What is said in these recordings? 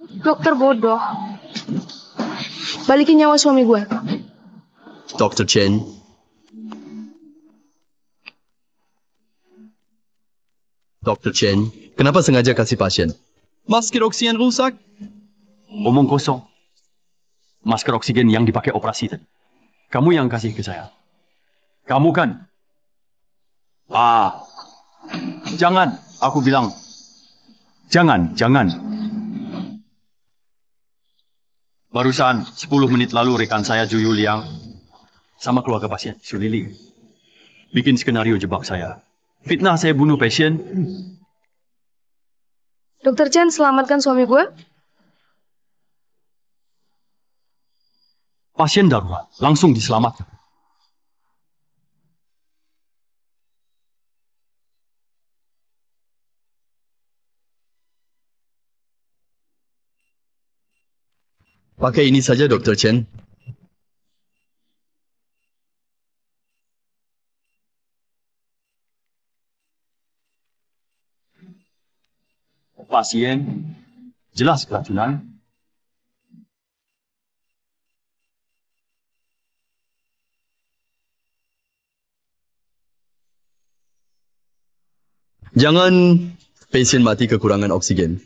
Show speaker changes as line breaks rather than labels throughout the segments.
Dokter bodoh. Balikin nyawa suami gue.
Dr. Chen. Dr. Chen, kenapa sengaja kasih pasien? Masker oksigen rusak?
Omong kosong. Masker oksigen yang dipakai operasi tadi. Kamu yang kasih ke saya. Kamu kan? Jangan. Aku bilang. Jangan. Barusan 10 menit lalu rekan saya Ju Yuliang sama keluarga pasien Sulili bikin skenario jebak saya. Fitnah saya bunuh pasien.
Dokter Chen, selamatkan suami gue.
Pasien darurat, langsung diselamatkan.
Pakai ini saja, Dr. Chen.
Pasien jelas keracunan.
Jangan pasien mati kekurangan oksigen.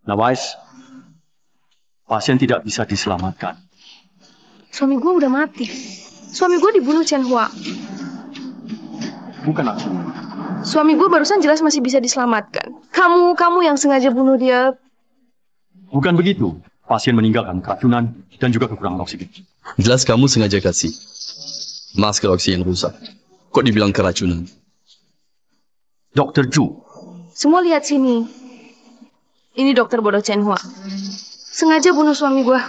Nawais, pasien tidak bisa diselamatkan.
Suami gue udah mati. Suami gue dibunuh Chen Hua.
Bukan aku.
Suami gue barusan jelas masih bisa diselamatkan. Kamu yang sengaja bunuh dia.
Bukan begitu. Pasien meninggalkan keracunan dan juga kekurangan oksigen.
Jelas kamu sengaja kasih. Masker oksigen rusak. Kok dibilang keracunan?
Dokter Ju.
Semua lihat sini. Ini dokter bodoh Chen Hua. Sengaja bunuh suami gue.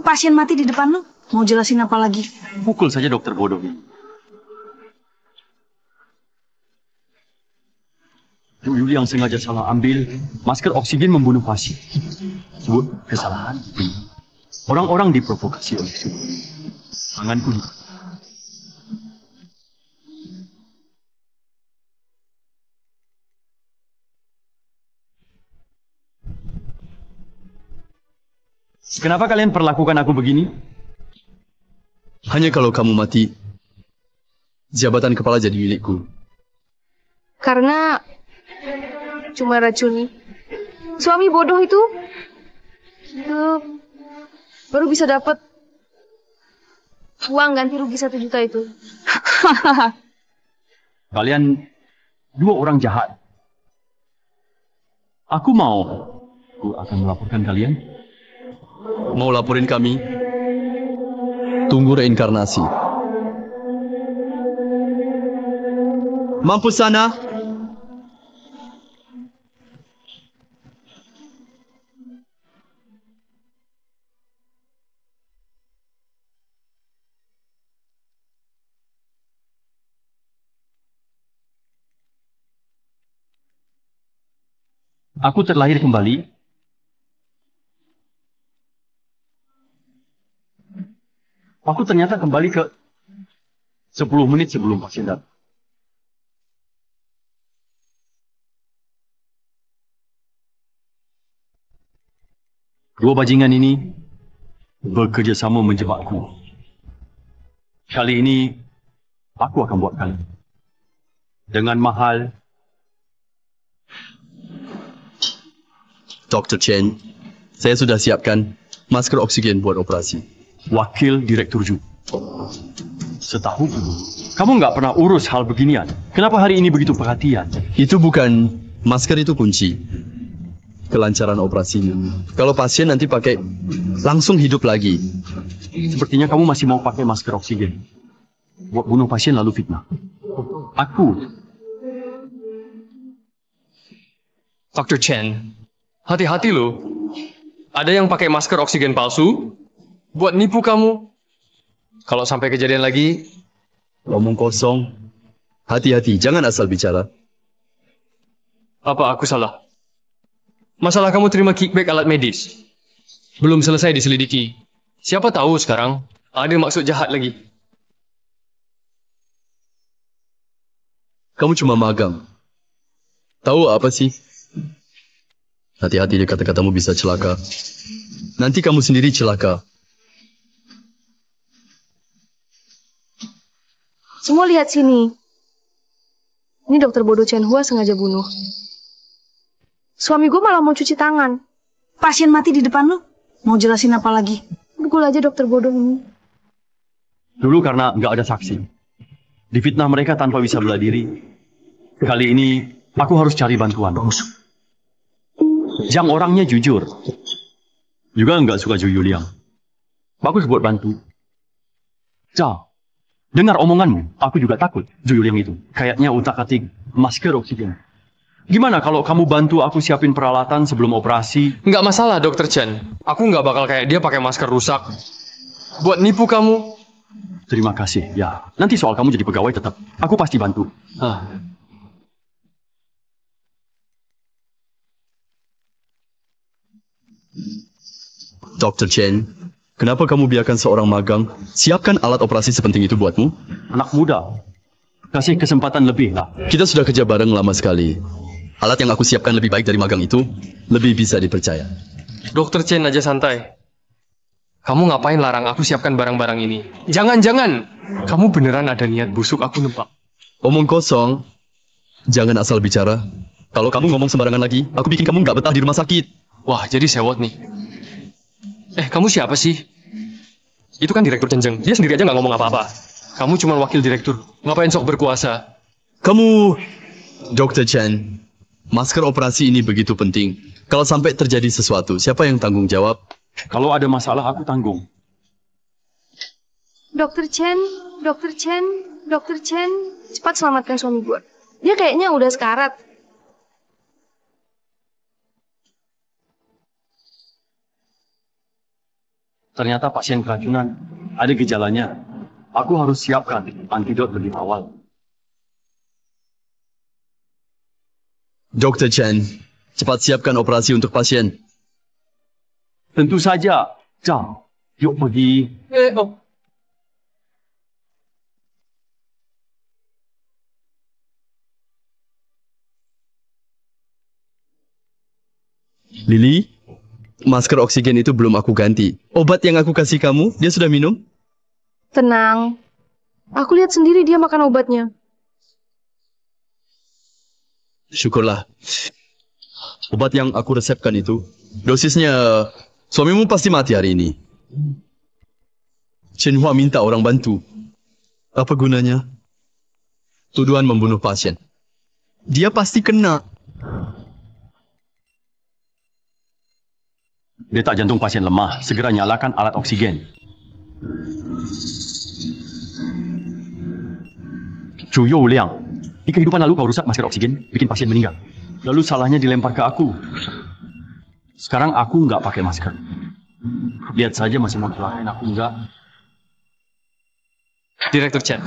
Pasien mati di depan lu. Mau jelasin apa lagi?
Pukul saja dokter bodoh ini. Ju Yuli yang sengaja salah ambil masker oksigen membunuh pasien. Sebut kesalahan. Orang-orang diprovokasi oleh Ju. Tanganku. Kenapa kalian perlakukan aku begini?
Hanya kalau kamu mati, jabatan kepala jadi milikku.
Karena cuma racuni. Suami bodoh itu baru bisa dapat uang ganti rugi 1 juta itu.
Kalian dua orang jahat. Aku akan melaporkan kalian.
Mau laporin kami? Tunggu reinkarnasi. Mampus sana!
Aku terlahir kembali. Aku ternyata kembali ke 10 menit sebelum pasien datang. Dua bajingan ini bekerja sama menjebakku. Kali ini aku akan buat kalian. Dengan mahal.
Dr. Chen, saya sudah siapkan masker oksigen buat operasi.
Wakil Direktur Ju. Setahu kamu nggak pernah urus hal beginian. Kenapa hari ini begitu perhatian?
Itu bukan masker, itu kunci kelancaran operasinya. Kalau pasien nanti pakai langsung hidup lagi.
Sepertinya kamu masih mau pakai masker oksigen buat bunuh pasien lalu fitnah. Aku.
Dr. Chen, hati-hati loh. Ada yang pakai masker oksigen palsu buat nipu kamu. Kalau sampai kejadian lagi,
Omong kosong. Hati-hati, jangan asal bicara.
apa aku salah? Masalah kamu terima kickback alat medis. Belum selesai diselidiki. Siapa tahu sekarang ada maksud jahat lagi.
Kamu cuma magang. Tahu apa sih? Hati-hati deh, kata-katamu bisa celaka. Nanti kamu sendiri celaka.
Semua lihat sini. Ini dokter bodoh Chen Hua sengaja bunuh. Suami gue malah mau cuci tangan.
Pasien mati di depan lu. Mau jelasin apa lagi?
Pukul aja dokter bodoh ini.
Dulu karena nggak ada saksi. Difitnah mereka tanpa bisa bela diri. Kali ini aku harus cari bantuan. Yang orangnya jujur. Juga nggak suka Zhu Yuliang. Bagus buat bantu. Zhao, dengar omonganmu. Aku juga takut Zhu Yuliang itu. Kayaknya utak-atik masker oksigen. Gimana kalau kamu bantu aku siapin peralatan sebelum operasi?
Nggak masalah, Dokter Chen. Aku nggak bakal kayak dia pakai masker rusak. Buat nipu kamu.
Terima kasih. Ya, nanti soal kamu jadi pegawai tetap. Aku pasti bantu.
Ah.
Dr. Chen, kenapa kamu biarkan seorang magang siapkan alat operasi sepenting itu buatmu?
Anak muda. Kasih kesempatan lebih lah.
Kita sudah kerja bareng lama sekali. Alat yang aku siapkan lebih baik dari magang itu, lebih bisa dipercaya.
Dokter Chen aja santai. Kamu ngapain larang aku siapkan barang-barang ini? Jangan-jangan. Kamu beneran ada niat busuk aku nebak.
Omong kosong, jangan asal bicara. Kalau kamu ngomong sembarangan lagi, aku bikin kamu nggak betah di rumah sakit.
Wah, jadi sewot nih. Kamu siapa sih? Itu kan Direktur Cenjeng. Dia sendiri aja nggak ngomong apa-apa. Kamu cuma wakil direktur. Ngapain sok berkuasa?
Kamu, Dr. Chen, masker operasi ini begitu penting. Kalau sampai terjadi sesuatu, siapa yang tanggung jawab?
Kalau ada masalah aku tanggung.
Dokter Chen, Dokter Chen, Dokter Chen, cepat selamatkan suami gue. Dia kayaknya udah sekarat.
Ternyata pasien keracunan. Ada gejalanya. Aku harus siapkan antidot lebih awal.
Dr. Chen, cepat siapkan operasi untuk pasien.
Tentu saja. Zhao, yuk pergi.
Lily, masker oksigen itu belum aku ganti. Obat yang aku kasih kamu, dia sudah minum?
Tenang. Aku lihat sendiri dia makan obatnya.
Syukurlah. Obat yang aku resepkan itu, dosisnya suamimu pasti mati hari ini. Chen Hua minta orang bantu. Apa gunanya? Tuduhan membunuh pasien. Dia pasti kena.
Detak jantung pasien lemah. Segera nyalakan alat oksigen. Zhu Youliang, di kehidupan lalu kau rusak masker oksigen, bikin pasien meninggal. Lalu salahnya dilempar ke aku. Sekarang aku nggak pakai masker. Lihat saja masih mau celakain aku nggak?
Direktur Chen.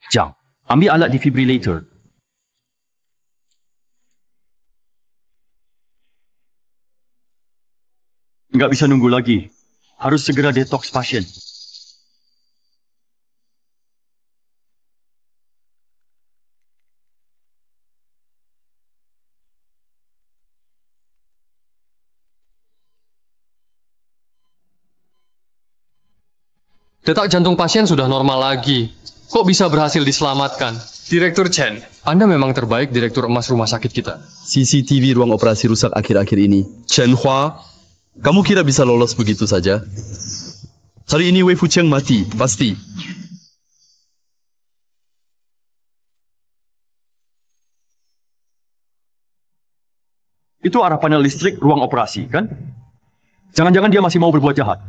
Zhang, ambil alat defibrillator. Nggak bisa nunggu lagi. Harus segera detoks pasien.
Detak jantung pasien sudah normal lagi. Kok bisa berhasil diselamatkan? Direktur Chen, Anda memang terbaik direktur emas rumah sakit kita.
CCTV ruang operasi rusak akhir-akhir ini. Chen Hua, kamu kira bisa lolos begitu saja? Hari ini Wei Fucheng mati, pasti.
Itu arah panel listrik ruang operasi, kan? Jangan-jangan dia masih mau berbuat jahat.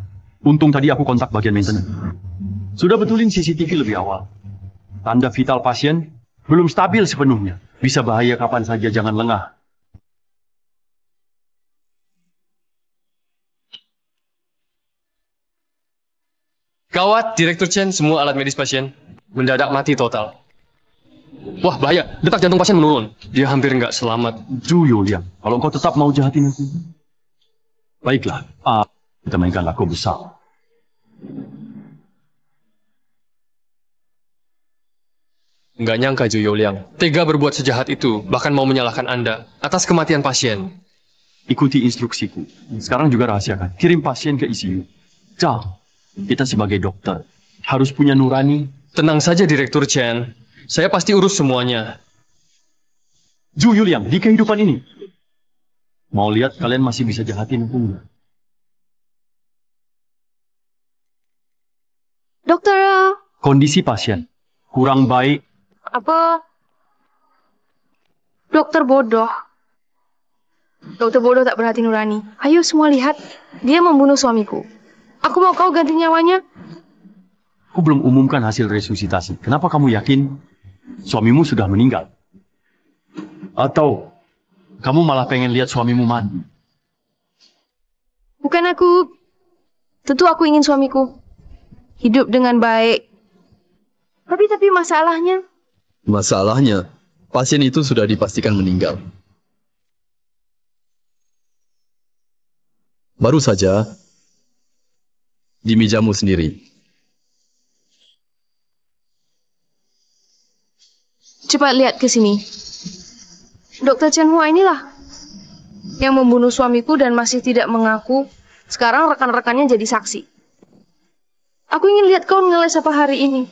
Untung tadi aku kontak bagian maintenance. Sudah betulin CCTV lebih awal. Tanda vital pasien belum stabil sepenuhnya. Bisa bahaya kapan saja, jangan lengah.
Gawat, Direktur Chen, semua alat medis pasien mendadak mati total. Wah, bahaya. Detak jantung pasien menurun. Dia hampir nggak selamat.
Zhu Youliang, kalau kau tetap mau jahatin aku, baiklah. Kita mainkan laku besar.
Nggak nyangka Zhu Youliang. Tega berbuat sejahat itu, bahkan mau menyalahkan Anda atas kematian pasien.
Ikuti instruksiku. Sekarang juga rahasiakan. Kirim pasien ke ICU. Zhang, kita sebagai dokter harus punya nurani.
Tenang saja, Direktur Chen. Saya pasti urus semuanya.
Zhu Youliang, di kehidupan ini, mau lihat kalian masih bisa jahatin aku nggak?
Dokter,
Kondisi pasien kurang baik.
apa? Dokter bodoh. Dokter bodoh tak berhati nurani. Ayo semua lihat, dia membunuh suamiku. Aku mau kau ganti nyawanya.
Aku belum umumkan hasil resusitasi. Kenapa kamu yakin suamimu sudah meninggal? Atau kamu malah pengen lihat suamimu mati?
Bukan aku. Tentu aku ingin suamiku hidup dengan baik. Tapi masalahnya.
Masalahnya, pasien itu sudah dipastikan meninggal. Baru saja di mejamu sendiri.
Cepat lihat ke sini. Dokter Chen Hua inilah yang membunuh suamiku dan masih tidak mengaku. Sekarang rekan-rekannya jadi saksi. Aku ingin lihat kau ngeles apa hari ini.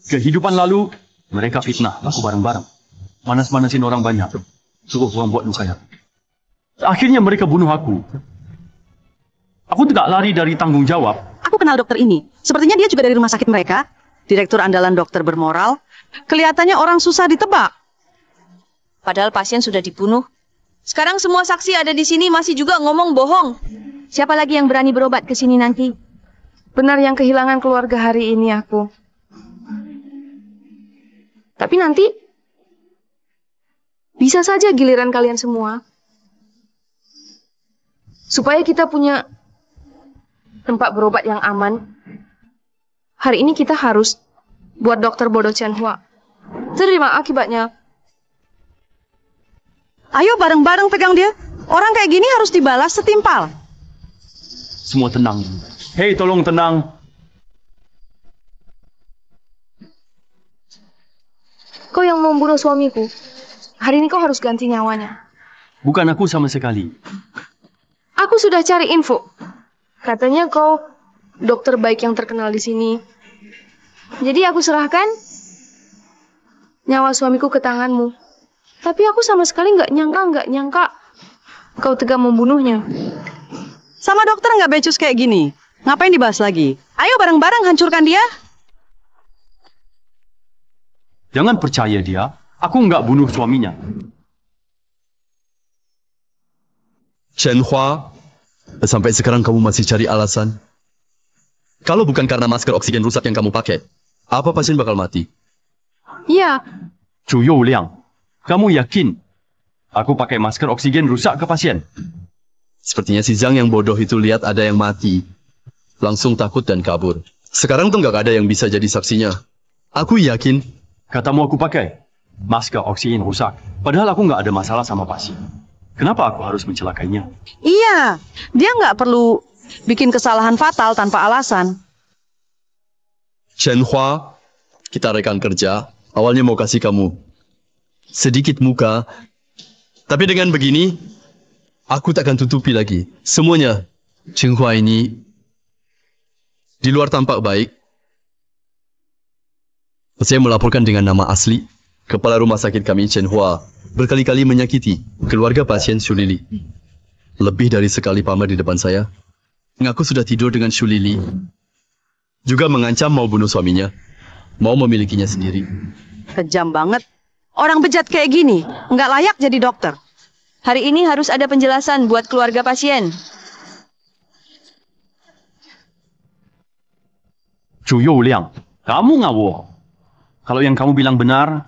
Kehidupan lalu, mereka fitnah aku bareng-bareng. Manas-manasin orang banyak. Suruh orang buat luka. Akhirnya mereka bunuh aku. Aku tidak lari dari tanggung jawab.
Aku kenal dokter ini. Sepertinya dia juga dari rumah sakit mereka. Direktur andalan dokter bermoral. Kelihatannya orang susah ditebak.
Padahal pasien sudah dibunuh. Sekarang semua saksi ada di sini masih juga ngomong bohong. Siapa lagi yang berani berobat ke sini nanti?
Benar yang kehilangan keluarga hari ini aku. Tapi nanti bisa saja giliran kalian semua. Supaya kita punya tempat berobat yang aman. Hari ini kita harus buat dokter bodoh Chen Hua terima akibatnya.
Ayo bareng-bareng pegang dia. Orang kayak gini harus dibalas setimpal.
Semua tenang. Hei, tolong tenang.
Kau yang membunuh suamiku. Hari ini kau harus ganti nyawanya.
Bukan aku sama sekali.
Aku sudah cari info. Katanya kau dokter baik yang terkenal di sini. Jadi aku serahkan nyawa suamiku ke tanganmu. Tapi aku sama sekali nggak nyangka kau tega membunuhnya.
Sama dokter nggak becus kayak gini. Ngapain dibahas lagi? Ayo bareng-bareng hancurkan dia.
Jangan percaya dia. Aku nggak bunuh suaminya.
Chen Hua, sampai sekarang kamu masih cari alasan? Kalau bukan karena masker oksigen rusak yang kamu pakai, apa pasien bakal mati?
Iya,
Zhu Youliang, kamu yakin aku pakai masker oksigen rusak ke pasien?
Sepertinya si Zhang yang bodoh itu lihat ada yang mati. Langsung takut dan kabur. Sekarang tuh nggak ada yang bisa jadi saksinya. Aku yakin.
Katamu aku pakai masker oksigen rusak. Padahal aku nggak ada masalah sama pasien. Kenapa aku harus mencelakainya?
Iya, dia nggak perlu bikin kesalahan fatal tanpa alasan.
Chen Hua, kita rekan kerja. Awalnya mau kasih kamu sedikit muka. Tapi dengan begini, aku tak akan tutupi lagi. Semuanya, Chen Hua ini di luar tampak baik. Saya melaporkan dengan nama asli. Kepala rumah sakit kami, Chen Hua, berkali-kali menyakiti keluarga pasien Xu Lili. Lebih dari sekali pamer di depan saya. Ngaku sudah tidur dengan Xu Lili. Juga mengancam mau bunuh suaminya. Mau memilikinya sendiri.
Kejam banget. Orang bejat kayak gini, nggak layak jadi dokter.
Hari ini harus ada penjelasan buat keluarga pasien.
Zhu Youliang, kamu ngawur. Kalau yang kamu bilang benar,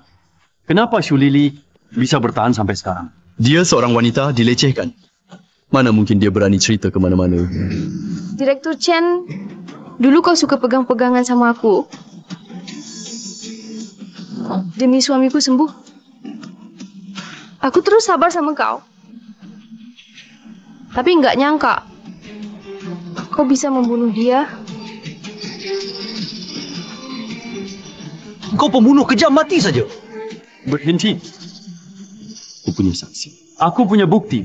kenapa Xu Lili bisa bertahan sampai sekarang?
Dia seorang wanita dilecehkan. Mana mungkin dia berani cerita kemana-mana.
Direktur Chen, dulu kau suka pegang-pegangan sama aku. demi suamiku sembuh. Aku terus sabar sama kau. Tapi nggak nyangka kau bisa membunuh dia.
Kau pembunuh kejam, mati saja. Berhenti. Aku punya saksi. Aku punya bukti.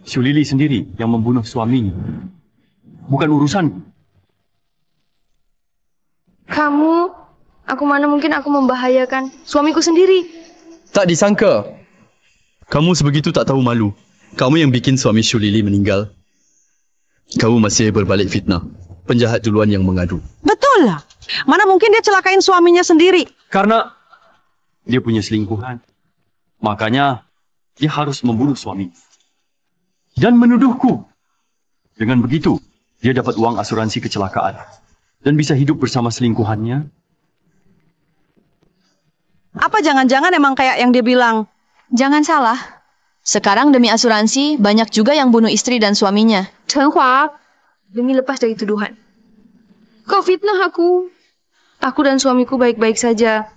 Shu Lili sendiri yang membunuh suaminya. Bukan urusan.
Aku mana mungkin aku membahayakan suamiku sendiri.
Tak disangka. Kamu sebegitu tak tahu malu. Kamu yang bikin suami Shu Lili meninggal. Kamu masih berbalik fitnah. Penjahat duluan yang mengadu.
Betul lah. Mana mungkin dia celakain suaminya sendiri.
Karena dia punya selingkuhan. Makanya dia harus membunuh suami. Dan menuduhku. Dengan begitu, dia dapat uang asuransi kecelakaan. Dan bisa hidup bersama selingkuhannya.
Apa jangan-jangan emang kayak yang dia bilang?
Jangan salah. Sekarang demi asuransi, banyak juga yang bunuh istri dan suaminya.
Chen Hua, demi lepas dari tuduhan. Kau fitnah aku. Aku dan suamiku baik-baik saja.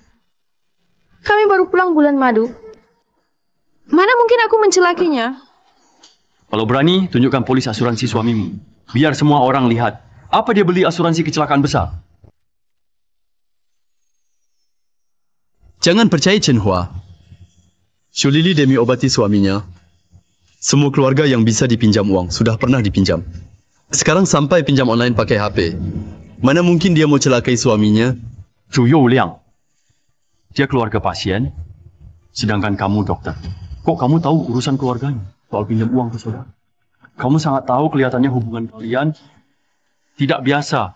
Kami baru pulang bulan madu. Mana mungkin aku mencelakinya?
Kalau berani, tunjukkan polis asuransi suamimu. Biar semua orang lihat. Apa dia beli asuransi kecelakaan besar?
Jangan percaya Chen Hua. Shu Lili demi obati suaminya. Semua keluarga yang bisa dipinjam uang sudah pernah dipinjam. Sekarang sampai pinjam online pakai HP. Mana mungkin dia mau celakai suaminya?
Zhu Youliang. Dia keluarga pasien. Sedangkan kamu dokter. Kok kamu tahu urusan keluarganya? Soal pinjam uang ke saudara. Kamu sangat tahu kelihatannya hubungan kalian tidak biasa.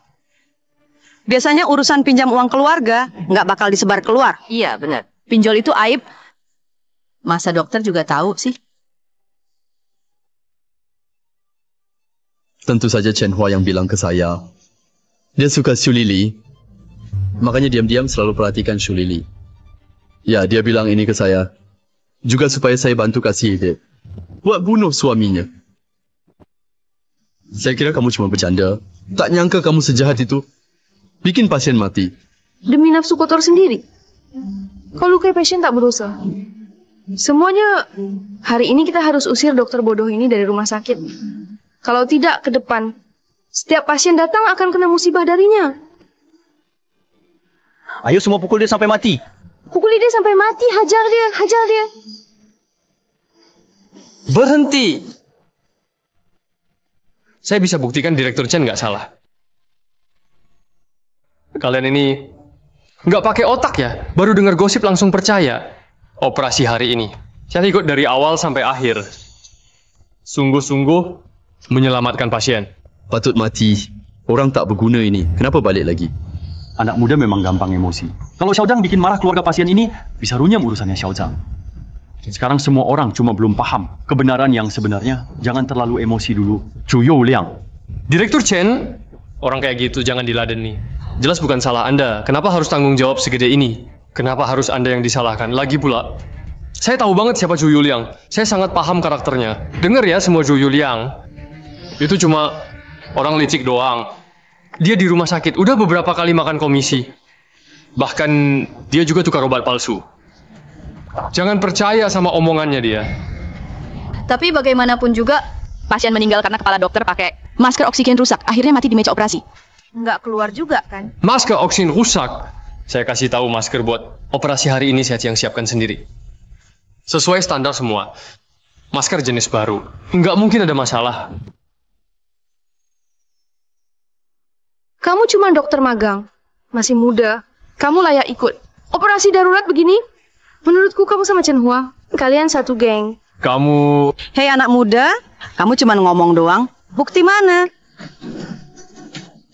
Biasanya urusan pinjam uang keluarga nggak bakal disebar keluar.
Iya, benar. Pinjol itu aib. Masa dokter juga tahu sih?
Tentu saja Chen Hua yang bilang ke saya. Dia suka Shu Lili. Makanya diam-diam selalu perhatikan Shu Lili. Ya, dia bilang ini ke saya. Juga supaya saya bantu kasih ide. Buat bunuh suaminya. Saya kira kamu cuma bercanda. Tak nyangka kamu sejahat itu. Bikin pasien mati.
Demi nafsu kotor sendiri. Kau lukai pasien tak berdosa. Semuanya, hari ini kita harus usir dokter bodoh ini dari rumah sakit. Kalau tidak, ke depan, setiap pasien datang akan kena musibah darinya.
Ayo semua pukul dia sampai mati.
Pukuli dia sampai mati, hajar dia, hajar dia.
Berhenti! Saya bisa buktikan Direktur Chen nggak salah. Kalian ini nggak pakai otak ya? Baru dengar gosip langsung percaya. Operasi hari ini. Saya ikut dari awal sampai akhir. Sungguh-sungguh menyelamatkan pasien.
Patut mati. Orang tak berguna ini. Kenapa balik lagi?
Anak muda memang gampang emosi. Kalau Xiao Zhang bikin marah keluarga pasien ini, bisa runyam urusannya Xiao Zhang. Sekarang semua orang cuma belum paham kebenaran yang sebenarnya. Jangan terlalu emosi dulu. Zhu Youliang.
Direktur Chen, orang kayak gitu jangan diladeni. Jelas bukan salah Anda. Kenapa harus tanggung jawab segede ini? Kenapa harus Anda yang disalahkan? Lagi pula, saya tahu banget siapa Zhu Youliang. Saya sangat paham karakternya. Dengar ya semua Zhu Youliang. Itu cuma orang licik doang. Dia di rumah sakit, udah beberapa kali makan komisi. Bahkan dia juga tukar obat palsu. Jangan percaya sama omongannya dia.
Tapi bagaimanapun juga, pasien meninggal karena kepala dokter pakai masker oksigen rusak. Akhirnya mati di meja operasi.
Nggak keluar juga kan?
Masker oksigen rusak. Saya kasih tahu masker buat operasi hari ini saya yang siapkan sendiri. Sesuai standar semua. Masker jenis baru. Nggak mungkin ada masalah.
Kamu cuma dokter magang. Masih muda. Kamu layak ikut. Operasi darurat begini? Menurutku kamu sama Chen Hua. Kalian satu geng.
Kamu...
Hei anak muda, kamu cuma ngomong doang. Bukti mana?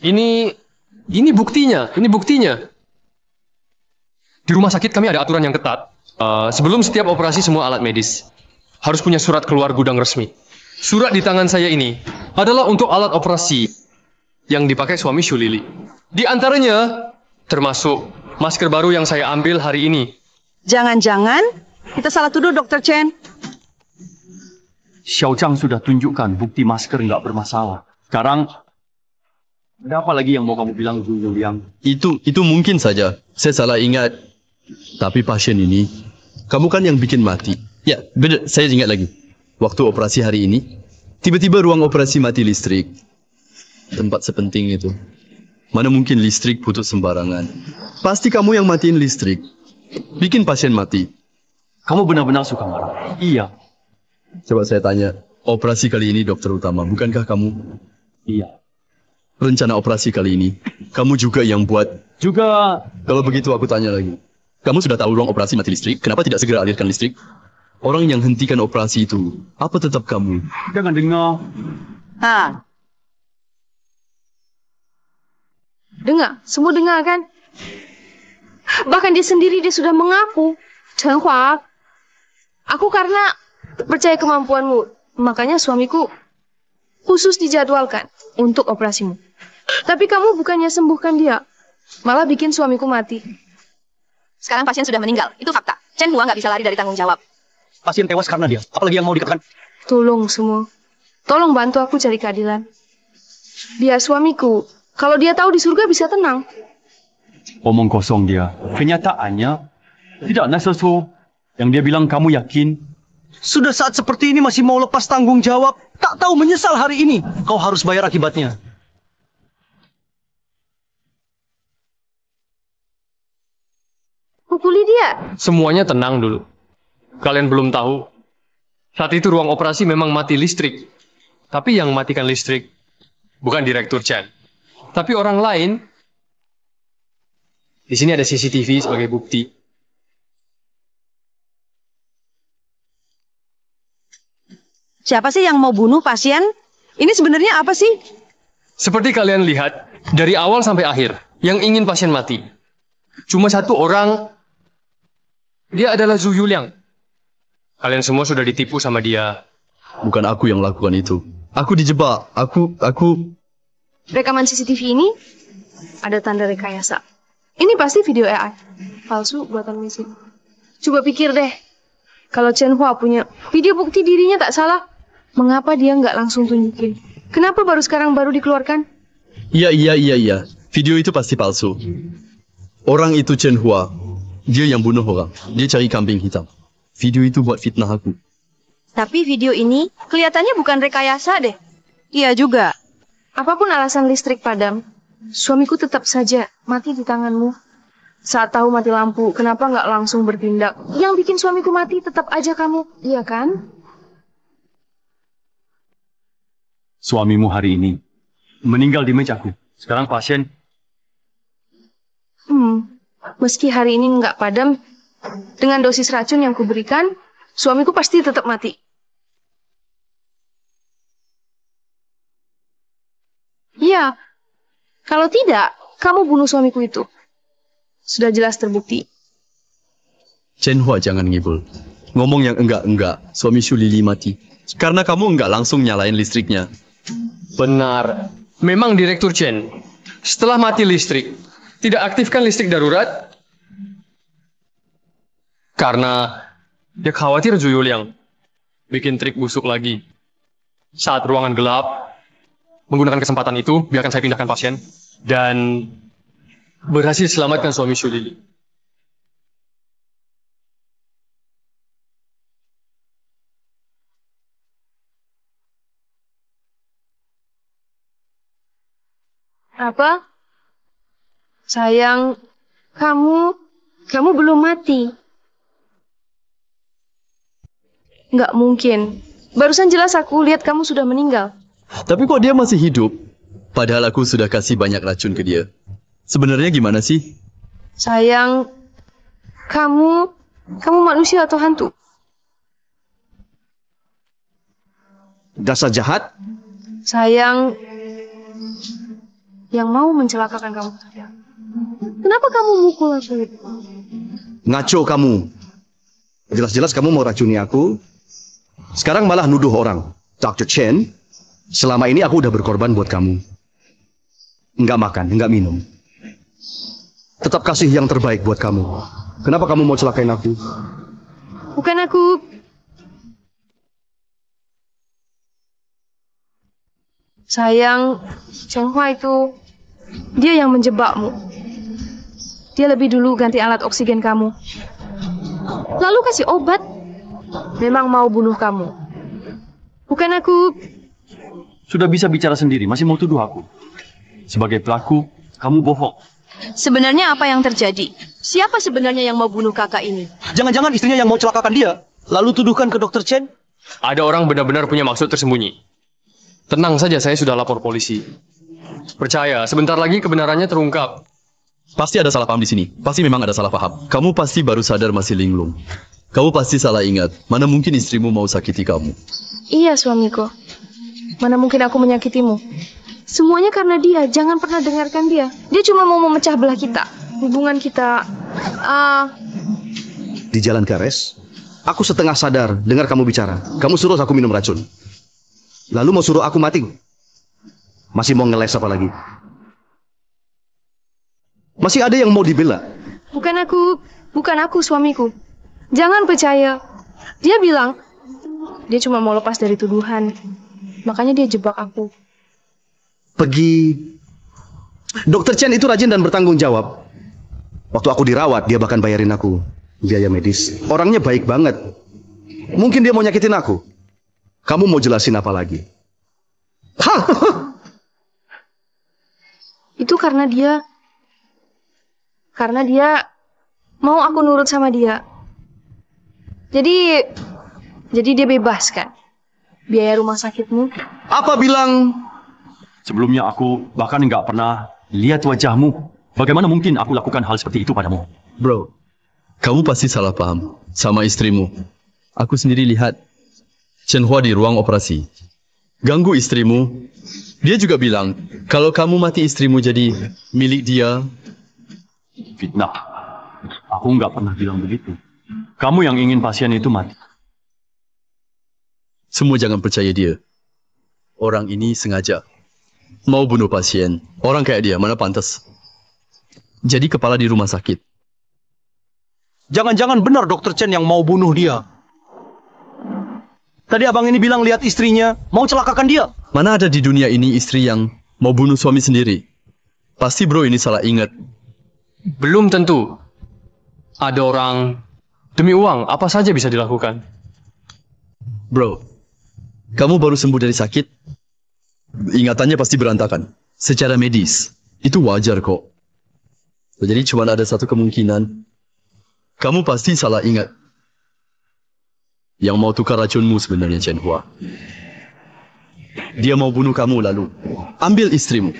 Ini buktinya. Ini buktinya. Di rumah sakit kami ada aturan yang ketat. Sebelum setiap operasi semua alat medis harus punya surat keluar gudang resmi. Surat di tangan saya ini adalah untuk alat operasi yang dipakai suami Shu Lili. Di antaranya termasuk masker baru yang saya ambil hari ini.
Jangan-jangan kita salah tuduh Dr. Chen.
Xiao Zhang sudah tunjukkan bukti masker nggak bermasalah. Sekarang, ada apa lagi yang mau kamu bilang, Zhu Youliang?
Itu mungkin saja. Saya salah ingat. Tapi pasien ini, kamu kan yang bikin mati. Ya, benar. Saya ingat lagi. Waktu operasi hari ini, tiba-tiba ruang operasi mati listrik. Tempat sepenting itu. Mana mungkin listrik putus sembarangan. Pasti kamu yang matiin listrik. Bikin pasien mati.
Kamu benar-benar suka marah. Iya.
Coba saya tanya, operasi kali ini dokter utama, bukankah kamu?
Iya.
Rencana operasi kali ini, kamu juga yang buat.
Juga.
Kalau begitu aku tanya lagi. Kamu sudah tahu ruang operasi mati listrik, kenapa tidak segera alirkan listrik? Orang yang hentikan operasi itu, apa tetap kamu?
Jangan dengar.
Nah,
Dengar, semua dengar kan? Bahkan dia sendiri dia sudah mengaku. Chen Hua, aku karena percaya kemampuanmu, makanya suamiku khusus dijadwalkan untuk operasimu. Tapi kamu bukannya sembuhkan dia, malah bikin suamiku mati.
Sekarang pasien sudah meninggal. Itu fakta. Chen Hua nggak bisa lari dari tanggung jawab.
Pasien tewas karena dia. Apalagi yang mau dikatakan?
Tolong semua, tolong bantu aku cari keadilan. Biar suamiku, kalau dia tahu di surga bisa tenang.
Omong kosong dia. Kenyataannya, tidak necessary. Yang dia bilang kamu yakin.
Sudah saat seperti ini masih mau lepas tanggung jawab. Tak tahu menyesal hari ini. Kau harus bayar akibatnya.
Pukuli dia.
Semuanya tenang dulu. Kalian belum tahu. Saat itu ruang operasi memang mati listrik. Tapi yang matikan listrik bukan Direktur Chen. Tapi orang lain. Di sini ada CCTV sebagai bukti.
siapa sih yang mau bunuh pasien? Ini sebenarnya apa sih?
Seperti kalian lihat, dari awal sampai akhir, yang ingin pasien mati. Cuma satu orang, dia adalah Zhu Yuliang. Kalian semua sudah ditipu sama dia.
Bukan aku yang lakukan itu. Aku dijebak. Aku...
Rekaman CCTV ini ada tanda rekayasa. Ini pasti video AI. Palsu buatan mesin. Coba pikir deh. Kalau Chen Hua punya video bukti dirinya tak salah, mengapa dia nggak langsung tunjukin? Kenapa baru sekarang baru dikeluarkan?
Iya. Video itu pasti palsu. Orang itu Chen Hua. Dia yang bunuh orang. Dia cari kambing hitam. Video itu buat fitnah aku.
Tapi video ini kelihatannya bukan rekayasa deh.
Iya juga.
Apapun alasan listrik padam, suamiku tetap saja mati di tanganmu. Saat tahu mati lampu, kenapa nggak langsung bertindak? Yang bikin suamiku mati tetap aja kamu, iya kan?
Suamimu hari ini meninggal di mejaku. Sekarang pasien.
Meski hari ini nggak padam, dengan dosis racun yang kuberikan, suamiku pasti tetap mati. Iya, kalau tidak, kamu bunuh suamiku itu. Sudah jelas terbukti.
Chen Hua jangan ngibul. Ngomong yang enggak. Suami Shu Lili mati. Karena kamu enggak langsung nyalain listriknya.
Benar. Memang Direktur Chen, setelah mati listrik, tidak aktifkan listrik darurat. Karena dia khawatir Zhu Yuliang bikin trik busuk lagi. Saat ruangan gelap, menggunakan kesempatan itu, biarkan saya pindahkan pasien. Dan berhasil selamatkan suami Shu Lili.
Apa? Sayang, kamu belum mati. Nggak mungkin. Barusan jelas aku lihat kamu sudah meninggal.
Tapi kok dia masih hidup? Padahal aku sudah kasih banyak racun ke dia. Sebenarnya gimana sih?
Sayang, kamu manusia atau hantu?
Dasar jahat.
Sayang, yang mau mencelakakan kamu. Kenapa kamu mukul aku?
Ngaco kamu. Jelas-jelas kamu mau racuni aku. Sekarang malah nuduh orang. Dr. Chen, selama ini aku udah berkorban buat kamu. Enggak makan, enggak minum. Tetap kasih yang terbaik buat kamu. Kenapa kamu mau celakain aku?
Bukan aku. Sayang, Chen Hua itu, dia yang menjebakmu. Dia lebih dulu ganti alat oksigen kamu. Lalu kasih obat. Memang mau bunuh kamu. Bukan aku.
Sudah bisa bicara sendiri, masih mau tuduh aku. Sebagai pelaku, kamu bohong.
Sebenarnya apa yang terjadi? Siapa sebenarnya yang mau bunuh kakak ini?
Jangan-jangan istrinya yang mau celakakan dia, lalu tuduhkan ke Dr. Chen?
Ada orang benar-benar punya maksud tersembunyi. Tenang saja, saya sudah lapor polisi. Percaya, sebentar lagi kebenarannya terungkap.
Pasti ada salah paham di sini. Pasti memang ada salah paham. Kamu pasti baru sadar masih linglung. Kamu pasti salah ingat. Mana mungkin istrimu mau sakiti kamu?
Iya, suamiku. Mana mungkin aku menyakitimu? Semuanya karena dia. Jangan pernah dengarkan dia. Dia cuma mau memecah belah kita. Hubungan kita.
Di jalan ke res, aku setengah sadar dengar kamu bicara. Kamu suruh aku minum racun. Lalu mau suruh aku mati. Masih mau ngeles apa lagi? Masih ada yang mau dibela.
Bukan aku suamiku. Jangan percaya. Dia bilang, dia cuma mau lepas dari tuduhan. Makanya dia jebak aku.
Pergi. Dr. Chen itu rajin dan bertanggung jawab. Waktu aku dirawat, dia bahkan bayarin aku biaya medis. Orangnya baik banget. Mungkin dia mau nyakitin aku. Kamu mau jelasin apa lagi?
Itu karena dia mau aku nurut sama dia. Jadi dia bebas kan biaya rumah sakitmu.
Apa bilang?
Sebelumnya aku bahkan nggak pernah lihat wajahmu. Bagaimana mungkin aku lakukan hal seperti itu padamu?
Bro, kamu pasti salah paham sama istrimu. Aku sendiri lihat Chen Hua di ruang operasi. Ganggu istrimu. Dia juga bilang, kalau kamu mati istrimu jadi milik dia.
Fitnah. Aku nggak pernah bilang begitu. Kamu yang ingin pasien itu mati.
Semua jangan percaya dia. Orang ini sengaja mau bunuh pasien. Orang kayak dia, mana pantas jadi kepala di rumah sakit.
Jangan-jangan benar Dr. Chen yang mau bunuh dia. Tadi abang ini bilang lihat istrinya mau celakakan dia.
Mana ada di dunia ini istri yang mau bunuh suami sendiri? Pasti bro ini salah ingat.
Belum tentu. Ada orang demi uang, apa saja bisa dilakukan.
Bro, kamu baru sembuh dari sakit. Ingatannya pasti berantakan. Secara medis, itu wajar kok. Jadi cuma ada satu kemungkinan. Kamu pasti salah ingat. Yang mau tukar racunmu sebenarnya Chen Hua. Dia mau bunuh kamu lalu ambil istrimu.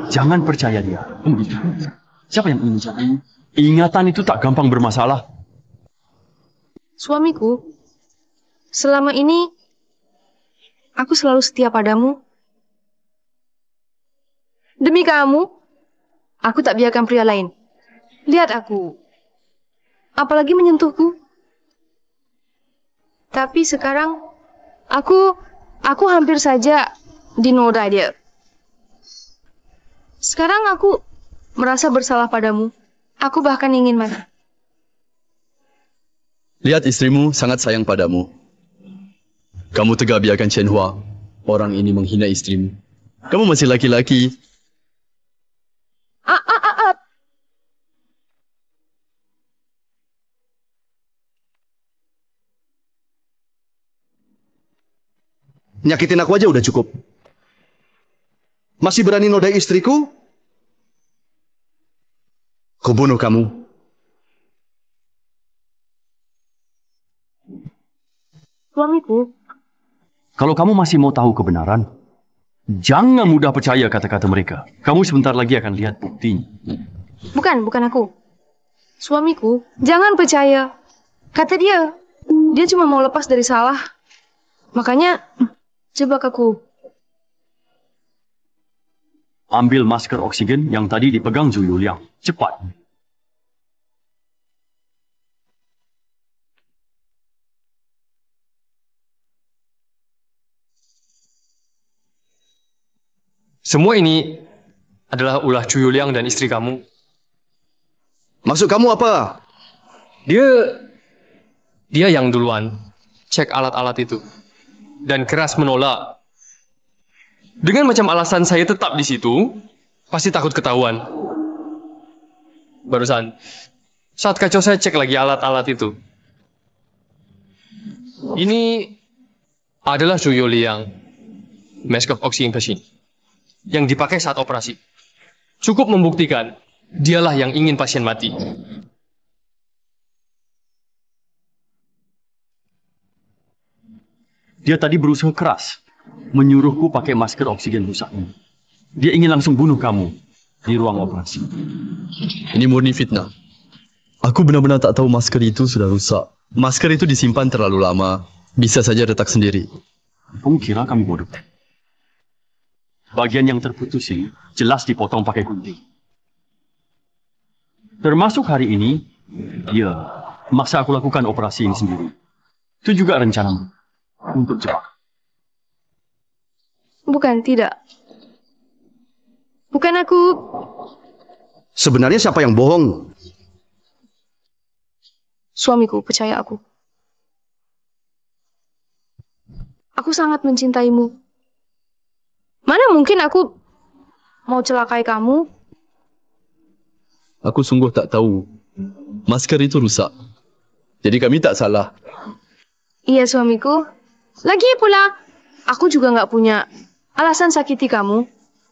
Jangan percaya dia. Siapa yang ingin percaya? Ingatan itu tak gampang bermasalah.
Suamiku, selama ini aku selalu setia padamu. Demi kamu, aku tak biarkan pria lain. Lihat aku, apalagi menyentuhku. Tapi sekarang, aku hampir saja dinoda dia. Sekarang aku merasa bersalah padamu. Aku bahkan ingin mati.
Lihat istrimu sangat sayang padamu. Kamu tega biarkan Chen Hua, orang ini menghina istrimu. Kamu masih laki-laki.
Nyakitin aku aja udah cukup. Masih berani nodai istriku? Ku bunuh kamu.
Suamiku,
Kalau kamu masih mau tahu kebenaran, jangan mudah percaya kata-kata mereka. Kamu sebentar lagi akan lihat buktinya.
bukan aku. Suamiku, jangan percaya. Kata dia cuma mau lepas dari salah. Makanya, jebak aku.
Ambil masker oksigen yang tadi dipegang Zhu Yuliang. Cepat.
Semua ini adalah ulah Chu Yuliang dan istri kamu.
Maksud kamu apa?
Dia yang duluan cek alat-alat itu dan keras menolak. Dengan macam alasan saya tetap di situ, pasti takut ketahuan. Barusan, saat kacau saya cek lagi alat-alat itu. Ini adalah Zhu Yuliang, mask of oxygen machine, yang dipakai saat operasi. Cukup membuktikan, dialah yang ingin pasien mati.
Dia tadi berusaha keras menyuruhku pakai masker oksigen rusak ini. Dia ingin langsung bunuh kamu di ruang operasi.
Ini murni fitnah. Aku benar-benar tak tahu masker itu sudah rusak. Masker itu disimpan terlalu lama. Bisa saja retak sendiri.
Kamu kira kami bodoh? Bagian yang terputus ini jelas dipotong pakai gunting. Termasuk hari ini, dia maksa aku lakukan operasi ini sendiri. Itu juga rencanamu untuk cepat.
Bukan, tidak. Bukan aku.
Sebenarnya siapa yang bohong?
Suamiku, percaya aku. Aku sangat mencintaimu. Mana mungkin aku mau celakai kamu?
Aku sungguh tak tahu. Masker itu rusak. Jadi kami tak salah.
Iya, suamiku. Lagi pula, aku juga nggak punya alasan sakiti kamu.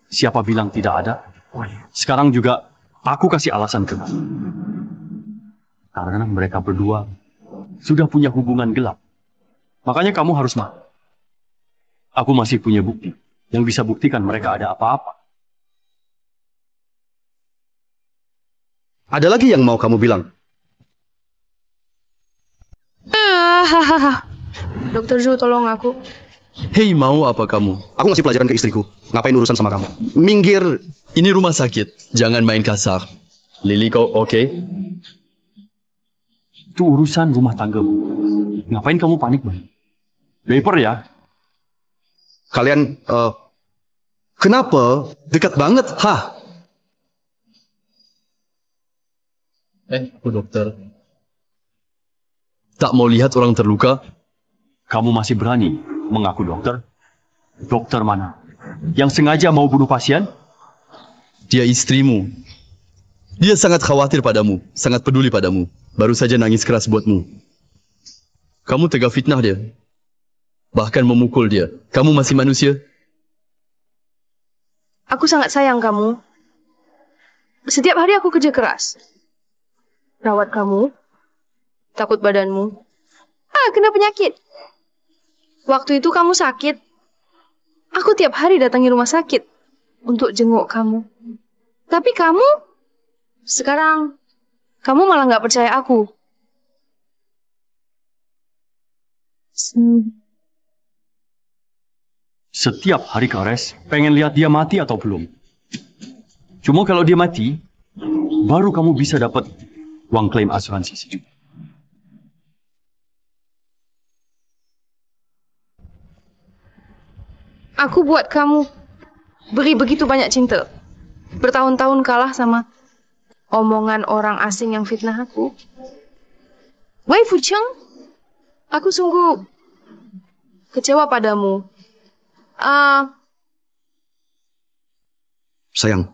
Siapa bilang tidak ada? Sekarang juga aku kasih alasan ke kamu. Karena mereka berdua sudah punya hubungan gelap. Makanya kamu harus mau. Aku masih punya bukti yang bisa buktikan mereka ada apa-apa.
Ada lagi yang mau kamu bilang?
Dokter Zhu, tolong aku.
Hei, mau apa kamu?
Aku ngasih pelajaran ke istriku. Ngapain urusan sama kamu? Minggir.
Ini rumah sakit. Jangan main kasar. Lily, kau oke?
Itu urusan rumah tanggamu. Ngapain kamu panik banget? Paper ya?
Kalian, kenapa dekat banget? Hah?
Aku dokter. Tak mau lihat orang terluka?
Kamu masih berani mengaku dokter? Dokter mana? Yang sengaja mau bunuh pasien?
Dia istrimu. Dia sangat khawatir padamu, sangat peduli padamu. Baru saja nangis keras buatmu. Kamu tega fitnah dia. Bahkan memukul dia. Kamu masih manusia?
Aku sangat sayang kamu. Setiap hari aku kerja keras. Rawat kamu. Takut badanmu. Kena penyakit. Waktu itu kamu sakit. Aku tiap hari datangi rumah sakit untuk jenguk kamu. Tapi kamu, sekarang, kamu malah nggak percaya aku.
Setiap hari kores, pengen lihat dia mati atau belum. Cuma kalau dia mati, baru kamu bisa dapat uang klaim asuransi sejuta.
Aku buat kamu beri begitu banyak cinta. Bertahun-tahun kalah sama omongan orang asing yang fitnah aku. Wei Fucheng, aku sungguh kecewa padamu.
Sayang,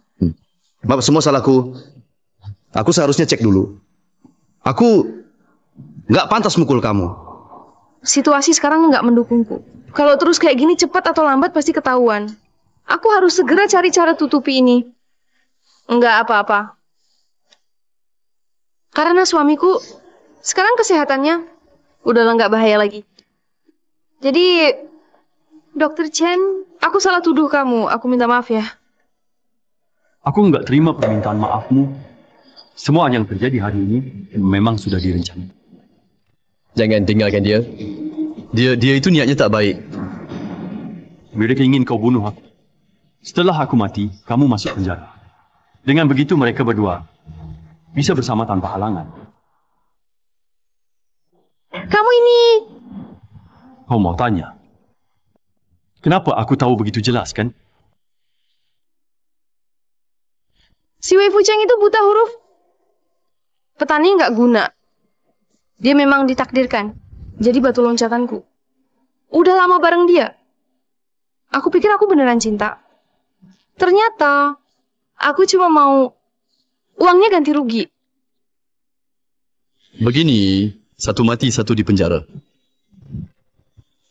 maaf, semua salahku. Aku seharusnya cek dulu. Aku nggak pantas mukul kamu.
Situasi sekarang nggak mendukungku. Kalau terus kayak gini cepat atau lambat pasti ketahuan. Aku harus segera cari cara tutupi ini. Nggak apa-apa. Karena suamiku sekarang kesehatannya udah nggak bahaya lagi. Jadi, Dokter Chen, aku salah tuduh kamu. Aku minta maaf ya.
Aku nggak terima permintaan maafmu. Semua yang terjadi hari ini memang sudah direncanakan.
Jangan tinggalkan dia. Dia itu niatnya tak baik.
Mereka ingin kau bunuh aku. Setelah aku mati, kamu masuk penjara. Dengan begitu mereka berdua bisa bersama tanpa halangan.
Kamu ini...
Kau mau tanya? Kenapa aku tahu begitu jelas, kan?
Si Wei Fucheng itu buta huruf. Petani nggak guna. Dia memang ditakdirkan jadi batu loncatanku. Udah lama bareng dia. Aku pikir aku beneran cinta. Ternyata aku cuma mau uangnya ganti rugi.
Begini, satu mati, satu di penjara.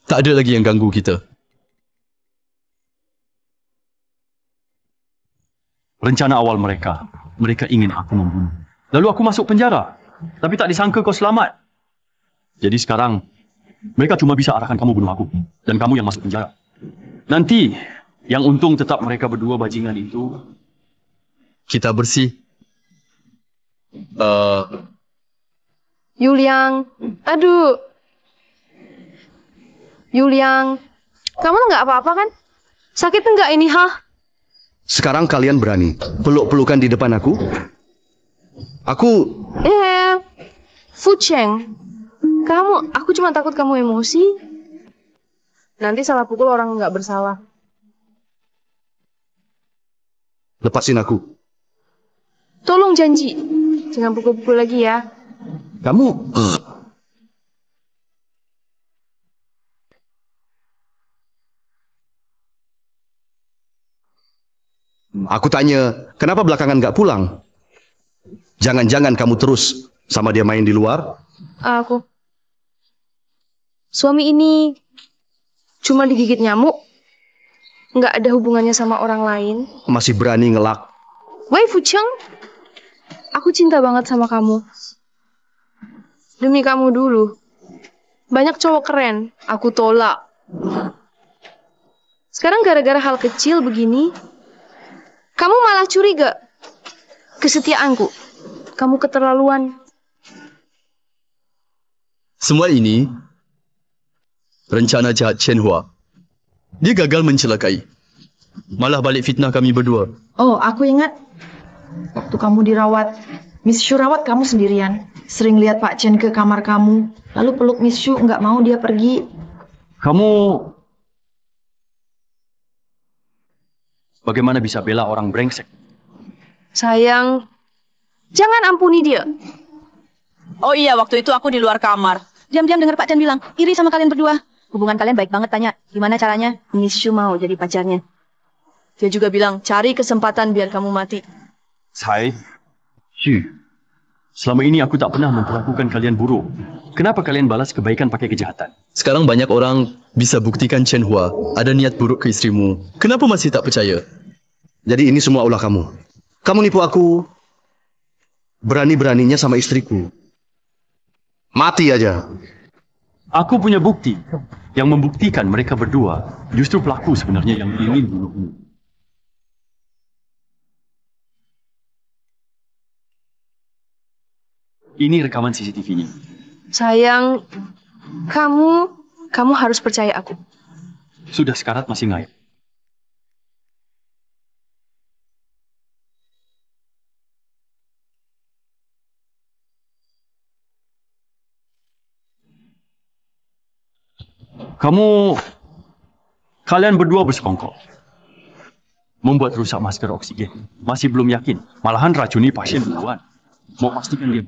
Tak ada lagi yang ganggu kita.
Rencana awal mereka, mereka ingin aku membunuh. Lalu aku masuk penjara. Tapi tak disangka kau selamat. Jadi sekarang, mereka cuma bisa arahkan kamu bunuh aku. Dan kamu yang masuk penjara. Nanti, yang untung tetap mereka berdua bajingan itu.
Kita bersih.
Yuliang, aduh. Yuliang, kamu nggak apa-apa kan? Sakit enggak ini, ha?
Sekarang kalian berani peluk-pelukan di depan aku?
Fu Cheng, aku cuma takut kamu emosi. Nanti salah pukul orang nggak bersalah.
Lepasin aku.
Tolong janji, jangan pukul-pukul lagi ya.
Kamu... Aku tanya, kenapa belakangan nggak pulang? Jangan-jangan kamu terus sama dia main di luar?
Suami ini cuma digigit nyamuk, nggak ada hubungannya sama orang lain.
Masih berani ngelak.
Wei Fu Cheng, aku cinta banget sama kamu. Demi kamu dulu. Banyak cowok keren, aku tolak. Sekarang gara-gara hal kecil begini, kamu malah curiga kesetiaanku. Kamu keterlaluan.
Semua ini rencana jahat Chen Hua. Dia gagal mencelakai. Malah balik fitnah kami berdua.
Oh, aku ingat. Waktu kamu dirawat, Miss Shu rawat kamu sendirian. Sering lihat Pak Chen ke kamar kamu. Lalu peluk Miss Shu, nggak mau dia pergi.
Kamu... Bagaimana bisa bela orang brengsek?
Sayang, jangan ampuni dia.
Oh iya, waktu itu aku di luar kamar. Diam-diam dengar Pak Chen bilang, iri sama kalian berdua. Hubungan kalian baik banget, tanya. Gimana caranya? Miss Shu mau jadi pacarnya. Dia juga bilang, cari kesempatan biar kamu mati.
Cai Xu, selama ini aku tak pernah memperlakukan kalian buruk. Kenapa kalian balas kebaikan pakai kejahatan?
Sekarang banyak orang bisa buktikan Chen Hua ada niat buruk ke istrimu. Kenapa masih tak percaya?
Jadi ini semua ulah kamu. Kamu nipu aku. Berani-beraninya sama istriku. Mati aja.
Aku punya bukti yang membuktikan mereka berdua justru pelaku sebenarnya yang ingin bunuhmu. Ini rekaman CCTV-nya.
Sayang, kamu harus percaya aku.
Sudah sekarat masih ngayap. Kalian berdua bersekongkol. Membuat rusak masker oksigen. Masih belum yakin. Malahan racuni pasien duluan. Mau pastikan dia.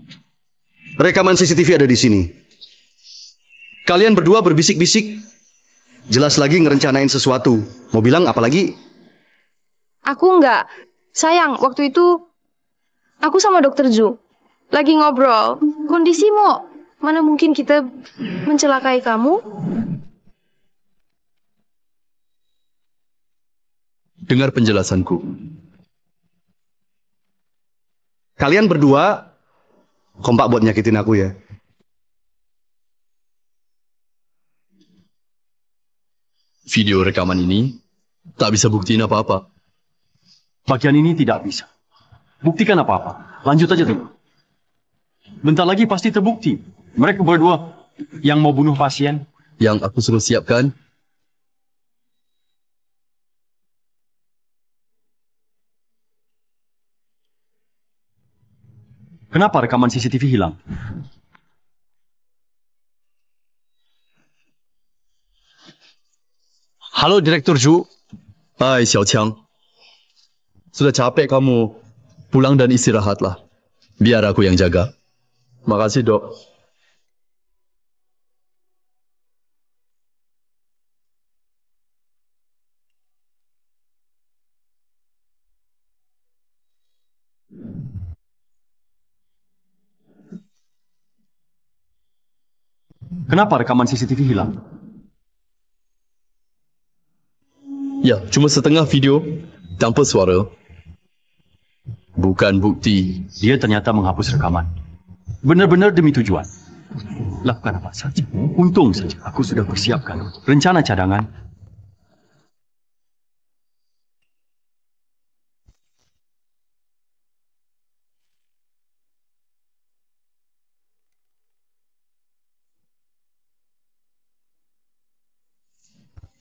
Rekaman CCTV ada di sini. Kalian berdua berbisik-bisik. Jelas lagi ngerencanain sesuatu. Mau bilang apa lagi?
Aku enggak. Sayang, waktu itu aku sama Dokter Zhu lagi ngobrol. Kondisimu, mana mungkin kita mencelakai kamu?
Dengar penjelasanku.
Kalian berdua kompak buat nyakitin aku ya.
Video rekaman ini tak bisa buktiin apa-apa.
Bagian ini tidak bisa. Buktikan apa-apa. Lanjut aja tuh. Bentar lagi pasti terbukti. Mereka berdua yang mau bunuh pasien.
Yang aku suruh siapkan.
Kenapa rekaman CCTV hilang?
Halo Direktur Zhu. Hai Xiao Qiang. Sudah capek kamu. Pulang dan istirahatlah. Biar aku yang jaga. Makasih dok.
Kenapa rekaman CCTV hilang?
Ya, cuma setengah video tanpa suara. Bukan bukti.
Dia ternyata menghapus rekaman. Benar-benar demi tujuan. Lakukan apa saja. Untung saja aku sudah persiapkan rencana cadangan.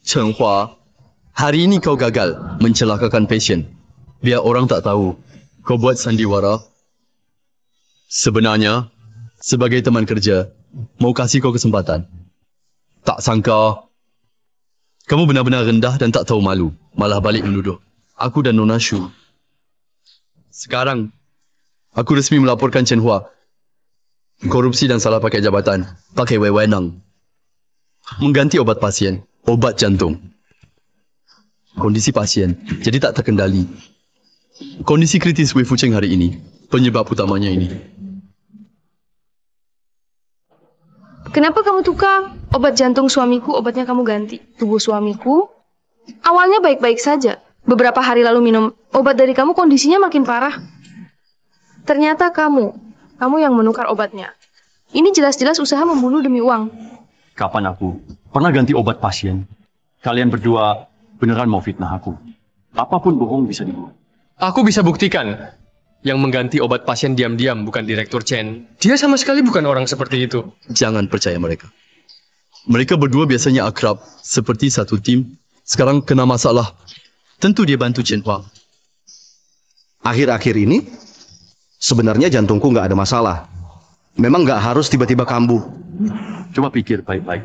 Chen Hua, hari ini kau gagal mencelakakan pasien. Biar orang tak tahu kau buat sandiwara. Sebenarnya, sebagai teman kerja, mau kasih kau kesempatan. Tak sangka, kamu benar-benar rendah dan tak tahu malu. Malah balik menuduh aku dan Nona Shu. Sekarang, aku resmi melaporkan Chen Hua. Korupsi dan salah pakai jabatan. Pakai wewenang. Mengganti obat pasien. Obat jantung. Kondisi pasien jadi tak terkendali. Kondisi kritis Wei Fucheng hari ini. Penyebab utamanya ini.
Kenapa kamu tukar? Obat jantung suamiku, obatnya kamu ganti. Tubuh suamiku, awalnya baik-baik saja. Beberapa hari lalu minum obat dari kamu, kondisinya makin parah. Ternyata kamu yang menukar obatnya. Ini jelas-jelas usaha membunuh demi uang.
Kapan aku pernah ganti obat pasien? Kalian berdua beneran mau fitnah aku. Apapun bohong bisa dibuat.
Aku bisa buktikan. Yang mengganti obat pasien diam-diam bukan Direktur Chen. Dia sama sekali bukan orang seperti itu.
Jangan percaya mereka. Mereka berdua biasanya akrab, seperti satu tim. Sekarang kena masalah. Tentu dia bantu Chen Hua.
Akhir-akhir ini, sebenarnya jantungku nggak ada masalah. Memang nggak harus tiba-tiba kambuh.
Coba pikir baik-baik.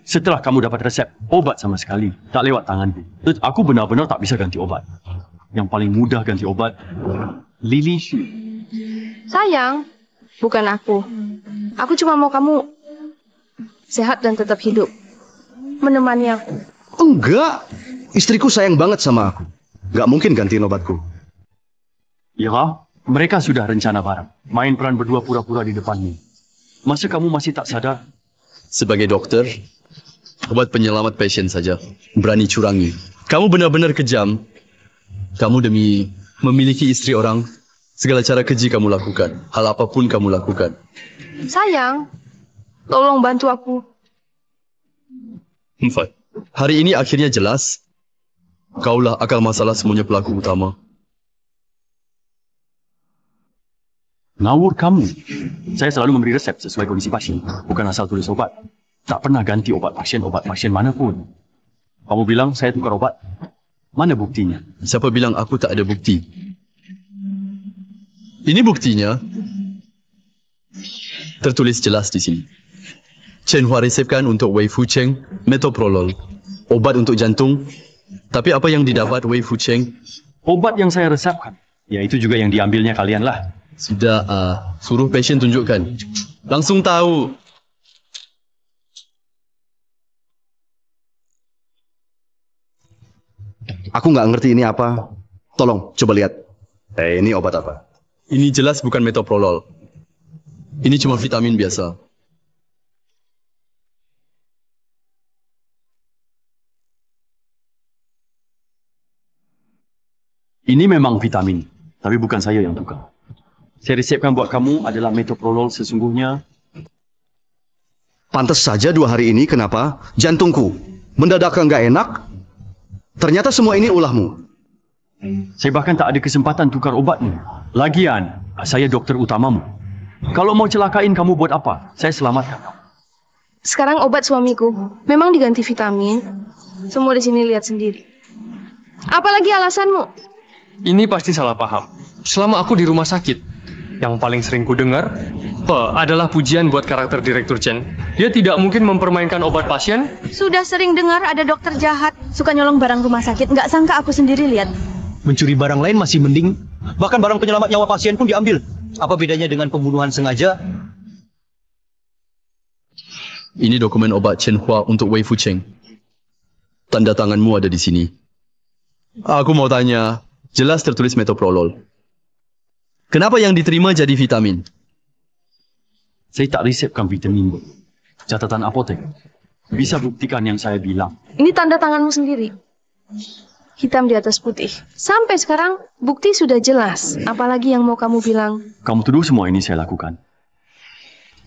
Setelah kamu dapat resep obat sama sekali, tak lewat tanganku. Aku benar-benar tak bisa ganti obat. Yang paling mudah ganti obat, Lili Xu.
Sayang, bukan aku. Aku cuma mau kamu sehat dan tetap hidup. Menemani aku.
Enggak, istriku sayang banget sama aku. Nggak mungkin gantiin obatku.
Ya, mereka sudah rencana bareng. Main peran berdua pura-pura di depanmu. Masa kamu masih tak sadar?
Sebagai dokter, obat penyelamat pasien saja. Berani curangi. Kamu benar-benar kejam. Kamu demi memiliki istri orang, segala cara keji kamu lakukan. Hal apapun kamu lakukan.
Sayang, tolong bantu aku.
Hari ini akhirnya jelas, kaulah akal masalah semuanya pelaku utama.
Ngawur kamu. Saya selalu memberi resep sesuai kondisi pasien, bukan asal tulis obat. Tak pernah ganti obat pasien manapun. Kamu bilang saya tukar obat. Mana buktinya?
Siapa bilang aku tak ada bukti? Ini buktinya. Tertulis jelas di sini. Chen Hua resepkan untuk Wei Fucheng metoprolol, obat untuk jantung. Tapi apa yang didapat Wei Fucheng?
Obat yang saya resepkan. Ya itu juga yang diambilnya kalian lah.
Sudah, suruh pasien tunjukkan. Langsung tahu.
Aku nggak ngerti ini apa. Tolong, coba lihat. Ini obat apa?
Ini jelas bukan metoprolol. Ini cuma vitamin biasa.
Ini memang vitamin, tapi bukan saya yang tukar. Saya resepkan buat kamu adalah metoprolol sesungguhnya.
Pantas saja 2 hari ini kenapa jantungku mendadak nggak enak. Ternyata semua ini ulahmu.
Saya bahkan tak ada kesempatan tukar obatmu. Lagian, saya dokter utamamu. Kalau mau celakain kamu buat apa? Saya selamatkan kamu.
Sekarang obat suamiku memang diganti vitamin. Semua di sini lihat sendiri. Apalagi alasanmu?
Ini pasti salah paham. Selama aku di rumah sakit, yang paling sering ku dengar adalah pujian buat karakter Direktur Chen. Dia tidak mungkin mempermainkan obat pasien.
Sudah sering dengar ada dokter jahat, suka nyolong barang rumah sakit. Nggak sangka aku sendiri lihat.
Mencuri barang lain masih mending. Bahkan barang penyelamat nyawa pasien pun diambil. Apa bedanya dengan pembunuhan sengaja?
Ini dokumen obat Chen Hua untuk Wei Fucheng. Tanda tanganmu ada di sini. Aku mau tanya, jelas tertulis metoprolol. Kenapa yang diterima jadi vitamin?
Saya tak resepkan vitamin. Catatan apotek. Bisa buktikan yang saya bilang.
Ini tanda tanganmu sendiri. Hitam di atas putih. Sampai sekarang bukti sudah jelas. Apalagi yang mau kamu bilang?
Kamu tuduh semua ini saya lakukan.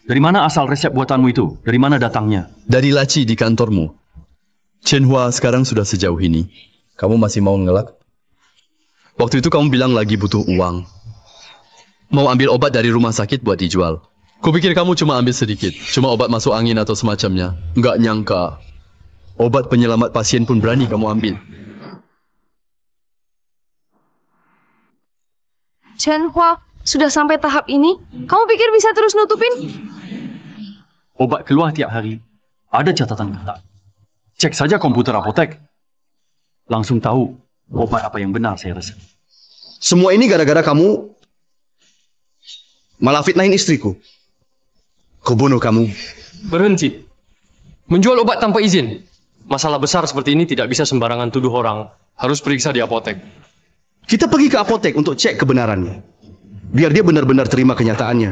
Dari mana asal resep buatanmu itu? Dari mana datangnya?
Dari laci di kantormu. Chen Hua sekarang sudah sejauh ini. Kamu masih mau ngelak? Waktu itu kamu bilang lagi butuh uang. Mau ambil obat dari rumah sakit buat dijual. Kupikir kamu cuma ambil sedikit. Cuma obat masuk angin atau semacamnya. Nggak nyangka. Obat penyelamat pasien pun berani kamu ambil.
Chen Hua, sudah sampai tahap ini? Kamu pikir bisa terus nutupin?
Obat keluar tiap hari. Ada catatan ketat. Cek saja komputer apotek. Langsung tahu obat apa yang benar saya resep.
Semua ini gara-gara kamu malah fitnahin istriku. Kubunuh kamu.
Berhenti. Menjual obat tanpa izin. Masalah besar seperti ini tidak bisa sembarangan tuduh orang. Harus periksa di apotek.
Kita pergi ke apotek untuk cek kebenarannya. Biar dia benar-benar terima kenyataannya.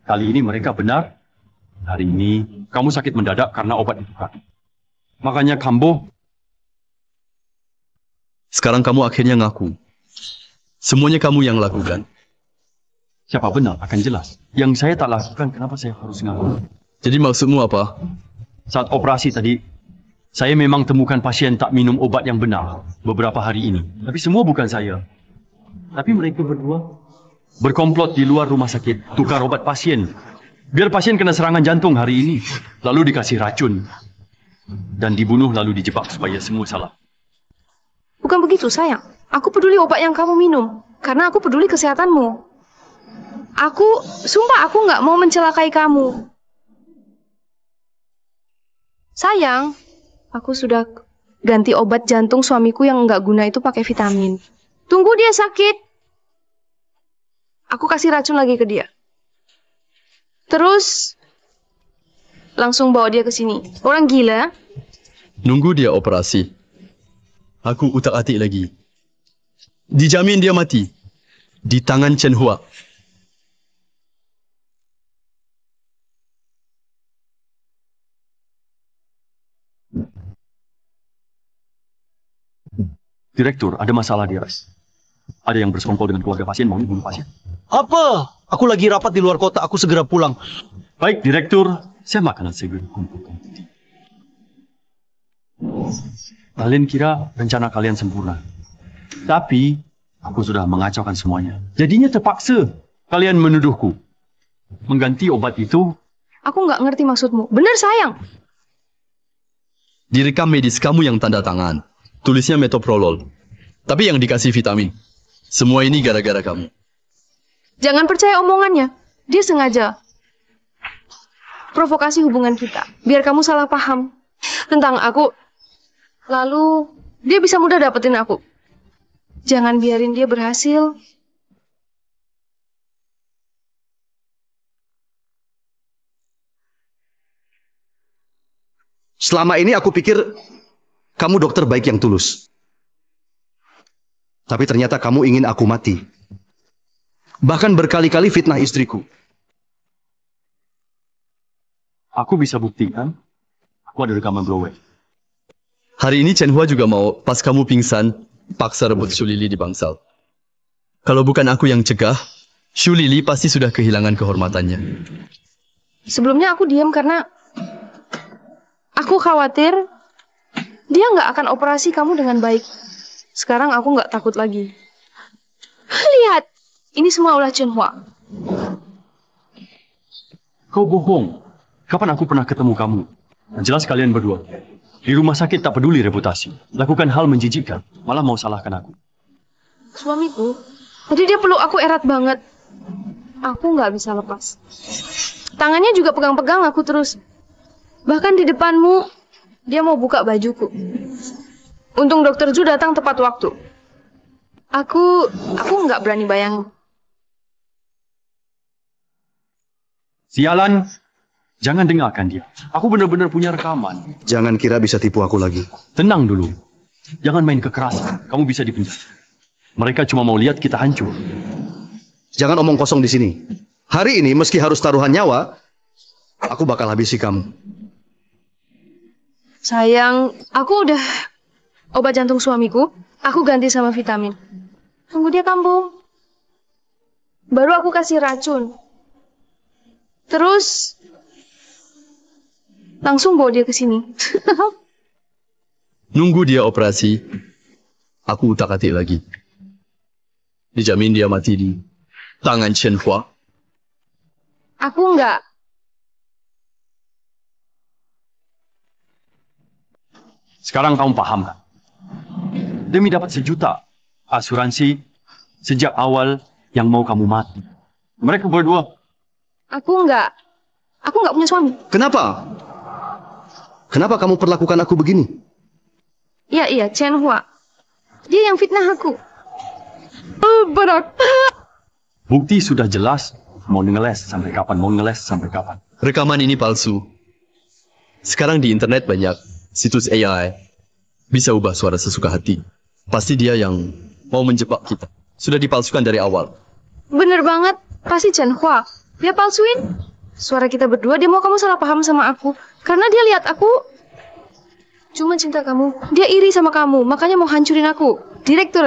Kali ini mereka benar. Hari ini kamu sakit mendadak karena obat ditukar. Makanya kambuh.
Sekarang kamu akhirnya ngaku. Semuanya kamu yang lakukan.
Siapa benar akan jelas. Yang saya tak lakukan, kenapa saya harus ngaku?
Jadi maksudmu apa?
Saat operasi tadi, saya memang temukan pasien tak minum obat yang benar beberapa hari ini. Tapi semua bukan saya. Tapi mereka berdua berkomplot di luar rumah sakit, tukar obat pasien. Biar pasien kena serangan jantung hari ini. Lalu dikasih racun. Dan dibunuh lalu dijebak supaya semua salah.
Bukan begitu, sayang. Aku peduli obat yang kamu minum. Karena aku peduli kesehatanmu. Sumpah aku nggak mau mencelakai kamu. Sayang, aku sudah ganti obat jantung suamiku yang nggak guna itu pakai vitamin. Tunggu dia sakit. Aku kasih racun lagi ke dia. Terus, langsung bawa dia ke sini. Orang gila.
Nunggu dia operasi. Aku utak-atik lagi. Dijamin dia mati. Di tangan Chen Hua.
Direktur, ada masalah di RS. Ada yang bersekongkol dengan keluarga pasien mau bunuh pasien.
Apa? Aku lagi rapat di luar kota, aku segera pulang.
Baik, Direktur. Saya makanan segera. Kalian kira rencana kalian sempurna. Tapi, aku sudah mengacaukan semuanya. Jadinya terpaksa kalian menuduhku. Mengganti obat itu.
Aku nggak ngerti maksudmu. Bener, sayang.
Di rekam medis kamu yang tanda tangan. Tulisnya metoprolol. Tapi yang dikasih vitamin. Semua ini gara-gara kamu.
Jangan percaya omongannya. Dia sengaja provokasi hubungan kita. Biar kamu salah paham tentang aku. Lalu dia bisa mudah dapetin aku. Jangan biarin dia berhasil.
Selama ini aku pikir kamu dokter baik yang tulus. Tapi ternyata kamu ingin aku mati. Bahkan berkali-kali fitnah istriku.
Aku bisa buktikan. Aku ada rekaman blowback.
Hari ini Chen Hua juga mau, pas kamu pingsan, paksa rebut Shu Lili di bangsal. Kalau bukan aku yang cegah, Shu Lili pasti sudah kehilangan kehormatannya.
Sebelumnya aku diam karena aku khawatir dia nggak akan operasi kamu dengan baik. Sekarang aku nggak takut lagi. Lihat, ini semua ulah Chen Hua.
Kau bohong. Kapan aku pernah ketemu kamu? Jelas kalian berdua. Di rumah sakit tak peduli reputasi. Lakukan hal menjijikkan. Malah mau salahkan aku.
Suamiku, tadi dia peluk aku erat banget. Aku nggak bisa lepas. Tangannya juga pegang-pegang aku terus. Bahkan di depanmu, dia mau buka bajuku. Untung Dokter Zhu datang tepat waktu. Aku nggak berani bayangin.
Sialan. Jangan dengarkan dia. Aku benar-benar punya rekaman.
Jangan kira bisa tipu aku lagi.
Tenang dulu. Jangan main kekerasan. Kamu bisa dipenjara. Mereka cuma mau lihat kita hancur.
Jangan omong kosong di sini. Hari ini meski harus taruhan nyawa, aku bakal habisi kamu.
Sayang, aku udah obat jantung suamiku, aku ganti sama vitamin. Tunggu dia kambuh. Baru aku kasih racun. Terus langsung bawa dia ke sini.
Nunggu dia operasi, aku utak-atik lagi. Dijamin dia mati di tangan Chen Hua.
Aku enggak.
Sekarang kamu paham kan? Demi dapat 1 juta asuransi sejak awal yang mau kamu mati. Mereka berdua.
Aku enggak. Aku enggak punya suami.
Kenapa? Kenapa kamu perlakukan aku begini?
Iya, Chen Hua. Dia yang fitnah aku. Berat.
Bukti sudah jelas. Mau ngeles sampai kapan? Mau ngeles sampai kapan?
Rekaman ini palsu. Sekarang di internet banyak situs AI. Bisa ubah suara sesuka hati. Pasti dia yang mau menjebak kita. Sudah dipalsukan dari awal.
Bener banget. Pasti Chen Hua. Dia palsuin suara kita berdua. Dia mau kamu salah paham sama aku. Karena dia lihat aku cuma cinta kamu. Dia iri sama kamu. Makanya mau hancurin aku. Direktur,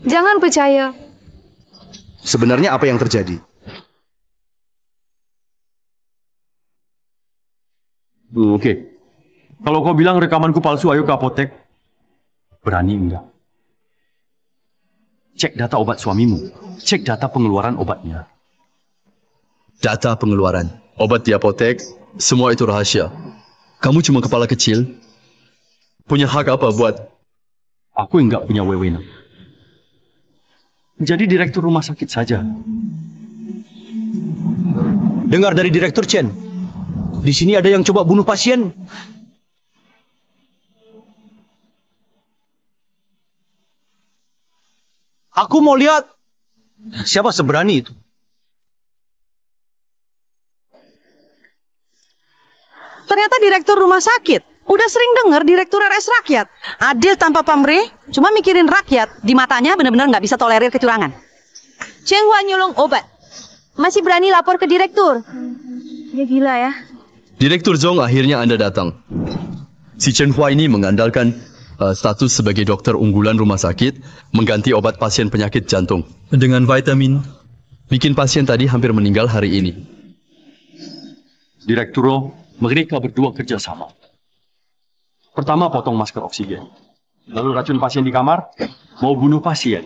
jangan percaya.
Sebenarnya apa yang terjadi?
Oke. Kalau kau bilang rekamanku palsu, ayo ke apotek. Berani enggak? Cek data obat suamimu. Cek data pengeluaran obatnya.
Data pengeluaran, obat di apotek, semua itu rahasia. Kamu cuma kepala kecil. Punya hak apa buat?
Aku enggak punya wewenang. Jadi direktur rumah sakit saja.
Dengar dari Direktur Chen. Di sini ada yang coba bunuh pasien. Aku mau lihat siapa seberani itu.
Ternyata direktur rumah sakit. Udah sering dengar direktur RS rakyat. Adil tanpa pamrih, cuma mikirin rakyat. Di matanya benar-benar nggak bisa tolerir kecurangan.
Chen Hua nyolong obat. Masih berani lapor ke direktur. Dia gila ya.
Direktur Zong, akhirnya Anda datang. Si Chen Hua ini mengandalkan status sebagai dokter unggulan rumah sakit, mengganti obat pasien penyakit jantung. Dengan vitamin, bikin pasien tadi hampir meninggal hari ini.
Direktur, mereka berdua kerja sama. Pertama potong masker oksigen. Lalu racun pasien di kamar, mau bunuh pasien.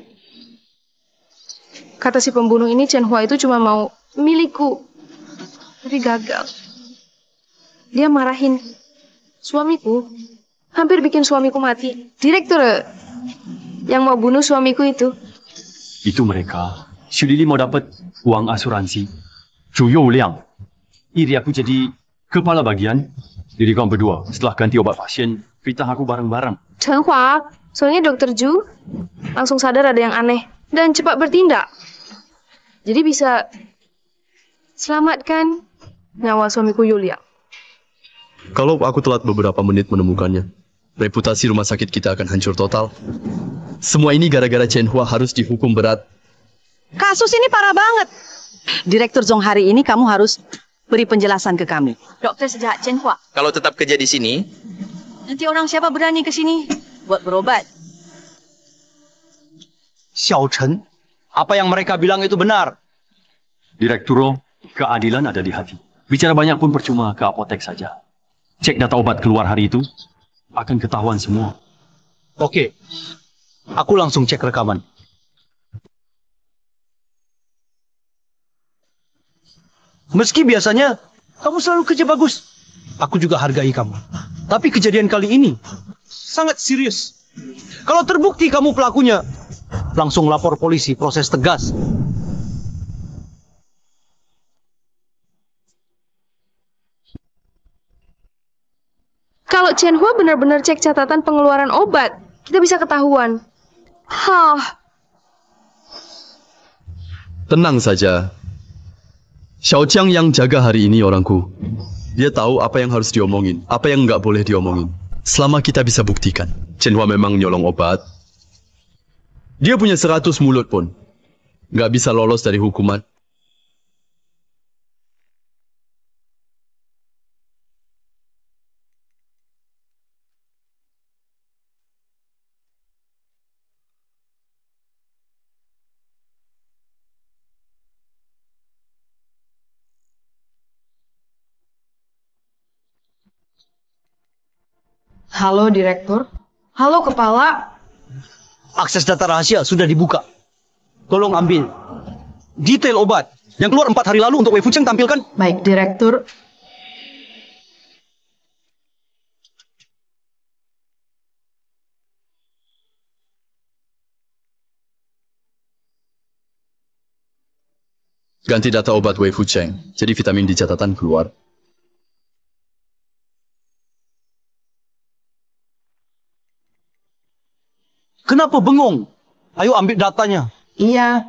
Kata si pembunuh ini Chen Hua itu cuma mau milikku. Tapi gagal. Dia marahin suamiku. Hampir bikin suamiku mati. Direktur yang mau bunuh suamiku itu.
Itu mereka. Si Lili mau dapat uang asuransi. Zhu Youliang. Iri aku jadi kepala bagian. Jadi kamu berdua, setelah ganti obat pasien, fitnah aku bareng-bareng.
Chen Hua, soalnya dokter Zhu langsung sadar ada yang aneh. Dan cepat bertindak. Jadi bisa selamatkan nyawa suamiku Yuliang.
Kalau aku telat beberapa menit menemukannya, reputasi rumah sakit kita akan hancur total. Semua ini gara-gara Chen Hua harus dihukum berat.
Kasus ini parah banget. Direktur Zong, hari ini kamu harus beri penjelasan ke kami.
Dokter sejahat Chen Hua.
Kalau tetap kerja di sini,
Nanti orang siapa berani ke sini buat berobat?
Xiao Chen, apa yang mereka bilang itu benar.
Direktur, keadilan ada di hati. Bicara banyak pun percuma, ke apotek saja. Cek data obat keluar hari itu, akan ketahuan semua.
Oke, aku langsung cek rekaman. Meski biasanya kamu selalu kerja bagus, aku juga hargai kamu. Tapi kejadian kali ini sangat serius. Kalau terbukti kamu pelakunya, langsung lapor polisi, proses tegas.
Kalau Chen Hua benar-benar cek catatan pengeluaran obat, kita bisa ketahuan. Hah.
Tenang saja. Xiao Jiang yang jaga hari ini orangku. Dia tahu apa yang harus diomongin, apa yang nggak boleh diomongin. Selama kita bisa buktikan, Chen Hua memang nyolong obat. Dia punya 100 mulut pun. Nggak bisa lolos dari hukuman.
Halo, Direktur. Halo, Kepala.
Akses data rahasia sudah dibuka. Tolong ambil detail obat yang keluar 4 hari lalu untuk Wei Fucheng tampilkan.
Baik, Direktur.
Ganti data obat Wei Fucheng, jadi vitamin D catatan keluar.
Kenapa bengong? Ayo ambil datanya.
Iya.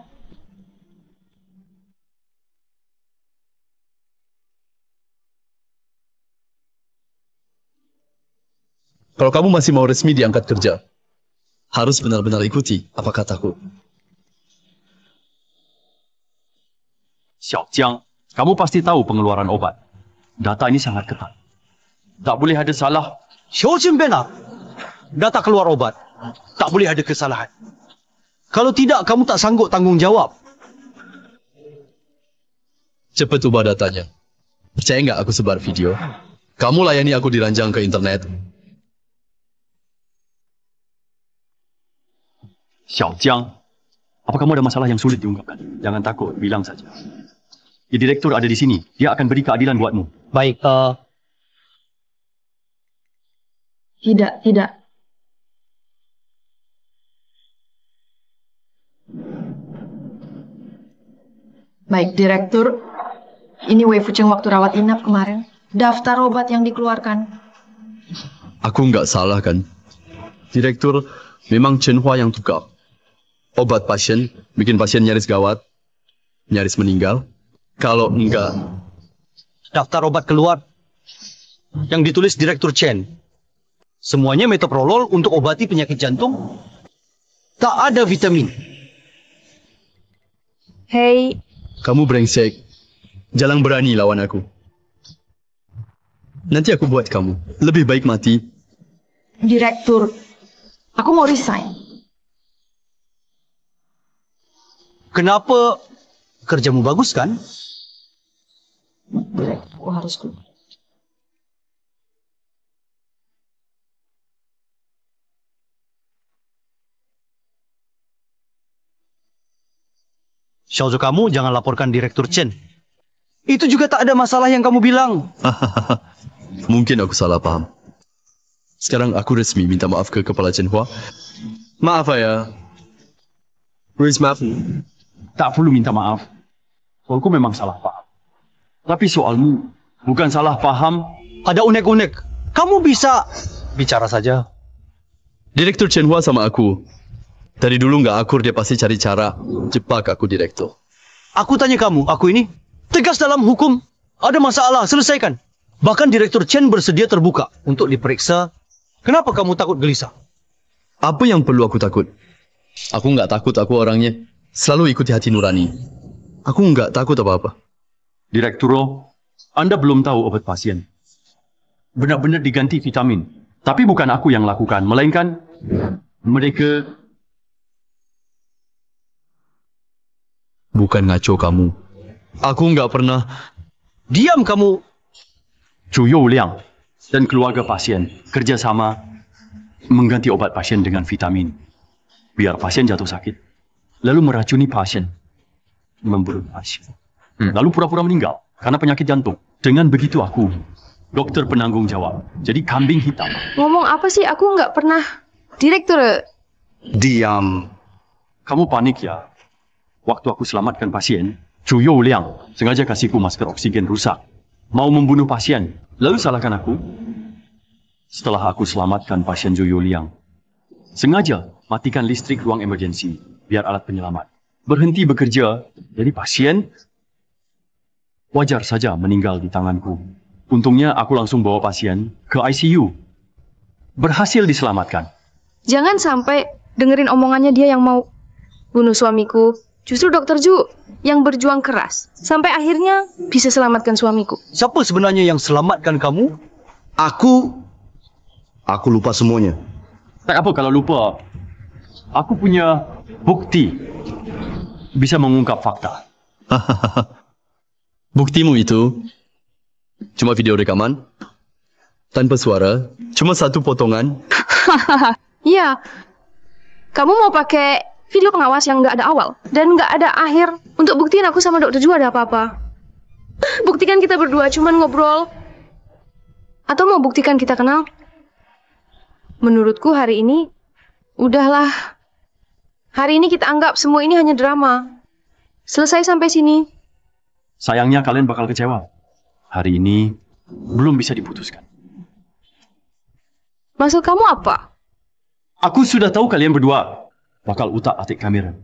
Kalau kamu masih mau resmi diangkat kerja, harus benar-benar ikuti apa kataku.
Xiao Jiang, kamu pasti tahu pengeluaran obat. Data ini sangat ketat. Tak boleh ada salah.
Xiao Jin benar. Data keluar obat. Tak boleh ada kesalahan. Kalau tidak, kamu tak sanggup tanggung jawab.
Cepat ubah datanya. Percaya nggak aku sebar video? Kamu layani aku diranjang ke internet.
Xiao Jiang, apa kamu ada masalah yang sulit diungkapkan? Jangan takut, bilang saja. Ya, direktur ada di sini. Dia akan beri keadilan buatmu.
Baik,
Tidak. Baik, Direktur. Ini Wei Fucheng waktu rawat inap kemarin. Daftar obat yang dikeluarkan.
Aku nggak salah kan? Direktur, memang Chen Hua yang tukar. Obat pasien, bikin pasien nyaris gawat, nyaris meninggal. Kalau enggak,
daftar obat keluar yang ditulis Direktur Chen. Semuanya metoprolol untuk obati penyakit jantung. Tak ada vitamin.
Hei,
kamu brengsek. Jangan berani lawan aku. Nanti aku buat kamu. Lebih baik mati.
Direktur, aku mau resign.
Kenapa? Kerjamu bagus kan?
Direktur, aku harus keluar.
Xiaozhou, kamu jangan laporkan Direktur Chen. Itu juga tak ada masalah yang kamu bilang.
Mungkin aku salah paham. Sekarang aku resmi minta maaf ke Kepala Chen Hua. Maaf ya. Please maaf.
Tak perlu minta maaf. Soalku memang salah paham. Tapi soalmu bukan salah paham.
Ada unek-unek. Kamu bisa bicara saja.
Direktur Chen Hua sama aku. Dari dulu nggak akur, dia pasti cari cara jepak aku direktur.
Aku tanya kamu, aku ini tegas dalam hukum. Ada masalah, selesaikan. Bahkan Direktur Chen bersedia terbuka untuk diperiksa. Kenapa kamu takut gelisah?
Apa yang perlu aku takut? Aku nggak takut, aku orangnya selalu ikuti hati nurani. Aku nggak takut apa-apa.
Direktur, Anda belum tahu obat pasien. Benar-benar diganti vitamin. Tapi bukan aku yang lakukan, melainkan mereka.
Bukan ngaco kamu. Aku nggak pernah.
Diam kamu.
Zhu Youliang dan keluarga pasien kerjasama mengganti obat pasien dengan vitamin. Biar pasien jatuh sakit. Lalu meracuni pasien. Membunuh pasien. Lalu pura-pura meninggal karena penyakit jantung. Dengan begitu aku, dokter penanggung jawab. Jadi kambing hitam.
ngomong apa sih? Aku nggak pernah. Direktur,
Diam.
Kamu panik ya? Waktu aku selamatkan pasien, Zhu Youliang sengaja kasihku masker oksigen rusak. Mau membunuh pasien, lalu salahkan aku. Setelah aku selamatkan pasien Zhu Youliang, sengaja matikan listrik ruang emergensi biar alat penyelamat berhenti bekerja. Jadi pasien wajar saja meninggal di tanganku. Untungnya aku langsung bawa pasien ke ICU. Berhasil diselamatkan.
jangan sampai dengerin omongannya dia yang mau bunuh suamiku. Justru Dokter Zhu yang berjuang keras sampai akhirnya bisa selamatkan suamiku.
Siapa sebenarnya yang selamatkan kamu?
Aku lupa semuanya.
Tak apa kalau lupa. Aku punya bukti. Bisa mengungkap fakta.
Buktimu itu cuma video rekaman. Tanpa suara, cuma satu potongan.
Iya. Kamu mau pakai video pengawas yang nggak ada awal dan nggak ada akhir untuk buktiin aku sama dokter Ju ada apa-apa. Buktikan kita berdua cuman ngobrol. Atau mau buktikan kita kenal? Menurutku hari ini, udahlah. Hari ini kita anggap semua ini hanya drama. Selesai sampai sini.
Sayangnya kalian bakal kecewa. Hari ini belum bisa diputuskan.
Maksud kamu apa?
Aku sudah tahu kalian berdua bakal utak-atik kamera.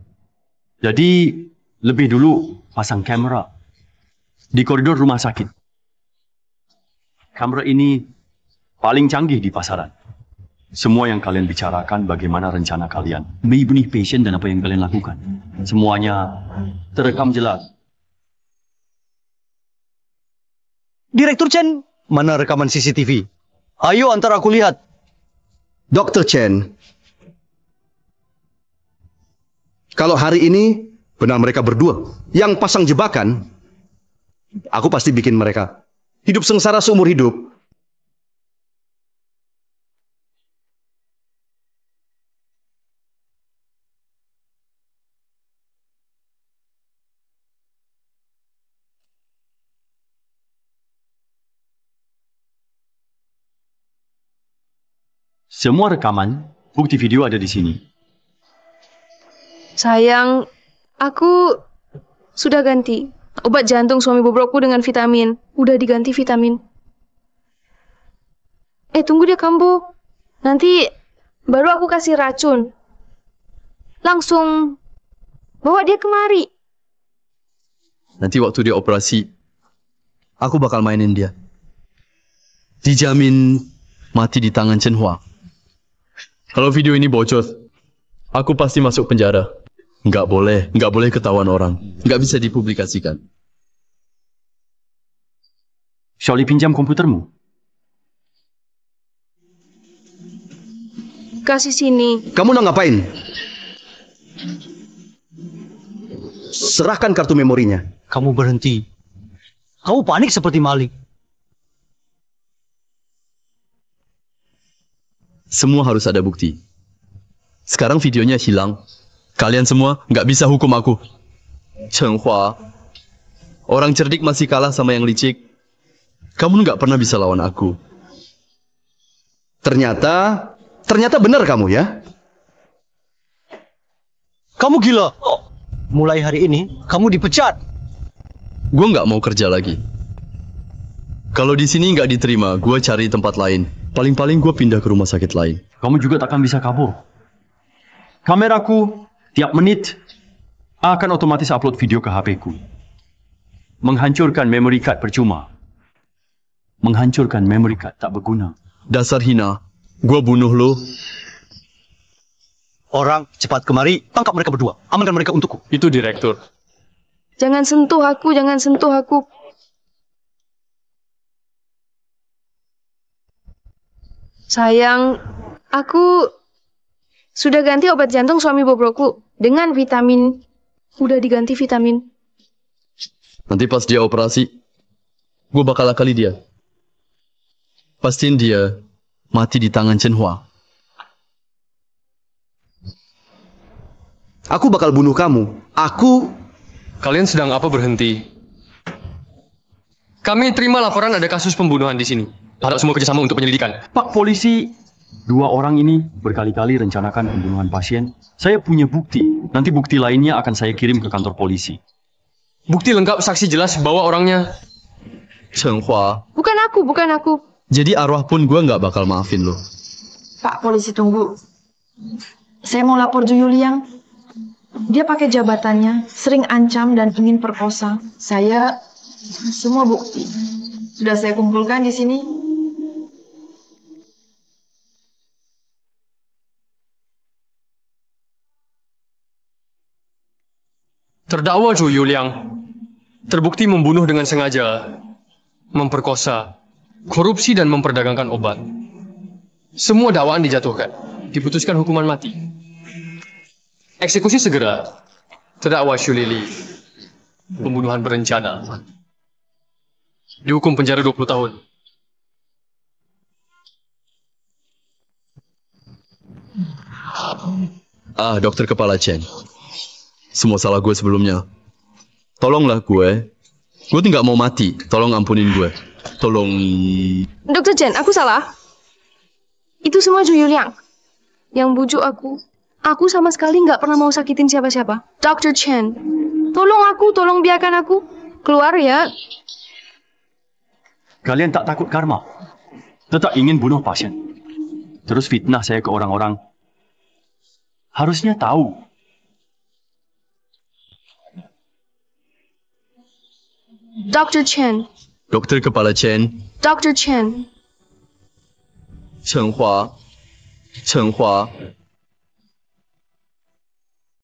Jadi lebih dulu pasang kamera di koridor rumah sakit. Kamera ini paling canggih di pasaran. Semua yang kalian bicarakan, bagaimana rencana kalian, membunuh pasien dan apa yang kalian lakukan. Semuanya terekam jelas.
Direktur Chen, mana rekaman CCTV? Ayo antar aku lihat.
Dr. Chen, kalau hari ini benar mereka berdua yang pasang jebakan, aku pasti bikin mereka hidup sengsara seumur hidup.
Semua rekaman, bukti video ada di sini.
Sayang, aku sudah ganti. Obat jantung suami bobrokku dengan vitamin. Udah diganti vitamin. Tunggu dia kambuh. Nanti baru aku kasih racun. Langsung bawa dia kemari.
Nanti waktu dia operasi, aku bakal mainin dia. Dijamin mati di tangan Chen Hua. Kalau video ini bocor, aku pasti masuk penjara. Nggak boleh ketahuan orang. Nggak bisa dipublikasikan.
Shirley pinjam komputermu.
Kasih sini.
Kamu nak ngapain? Serahkan kartu memorinya.
Kamu berhenti. Kamu panik seperti maling.
Semua harus ada bukti. Sekarang videonya hilang. Kalian semua nggak bisa hukum aku. Chen Hua, orang cerdik masih kalah sama yang licik. Kamu nggak pernah bisa lawan aku.
Ternyata benar kamu ya?
Kamu gila. Mulai hari ini, kamu dipecat.
Gue nggak mau kerja lagi. Kalau di sini nggak diterima, gue cari tempat lain. Paling-paling gue pindah ke rumah sakit lain.
Kamu juga takkan bisa kabur. Kameraku tiap menit akan otomatis upload video ke HP-ku. Menghancurkan memory card percuma. Menghancurkan memory card tak berguna.
Dasar hina, gue bunuh lo.
Orang, cepat kemari, tangkap mereka berdua. Amankan mereka untukku.
Itu direktur.
Jangan sentuh aku, jangan sentuh aku. Sayang, aku sudah ganti obat jantung suami bobrokku dengan vitamin. Udah diganti vitamin.
Nanti pas dia operasi, gue bakal akali dia. Pastiin dia mati di tangan Chen Hua.
Aku bakal bunuh kamu.
Kalian sedang apa berhenti? Kami terima laporan ada kasus pembunuhan di sini. Harap semua kerjasama untuk penyelidikan.
Pak polisi, 2 orang ini berkali-kali rencanakan pembunuhan pasien. Saya punya bukti. Nanti bukti lainnya akan saya kirim ke kantor polisi.
Bukti lengkap, saksi jelas, bawa orangnya.
Chen Hua.
Bukan aku.
Jadi arwah pun gue nggak bakal maafin lo.
Pak polisi tunggu. Saya mau lapor Ju Yuliang. Dia pakai jabatannya, sering ancam dan ingin perkosa. Saya semua bukti sudah saya kumpulkan di sini.
Terdakwa Zhu Yuliang terbukti membunuh dengan sengaja, memperkosa, korupsi dan memperdagangkan obat. Semua dakwaan dijatuhkan, diputuskan hukuman mati. Eksekusi segera. Terdakwa Xu Lili, pembunuhan berencana. Dihukum penjara 20 tahun.
Dokter Kepala Chen. Semua salah gue sebelumnya. Tolonglah gue. Gue tuh nggak mau mati. Tolong ampunin gue. Tolong.
Dokter Chen, aku salah. Itu semua Zhu Yuliang yang bujuk aku. Aku sama sekali nggak pernah mau sakitin siapa-siapa. Dokter Chen, tolong biarkan aku keluar ya.
Kalian tak takut karma? Tetap ingin bunuh pasien. Terus fitnah saya ke orang-orang. Harusnya tahu.
Dokter Chen.
Dokter Kepala Chen.
Dokter Chen.
Chen Hua.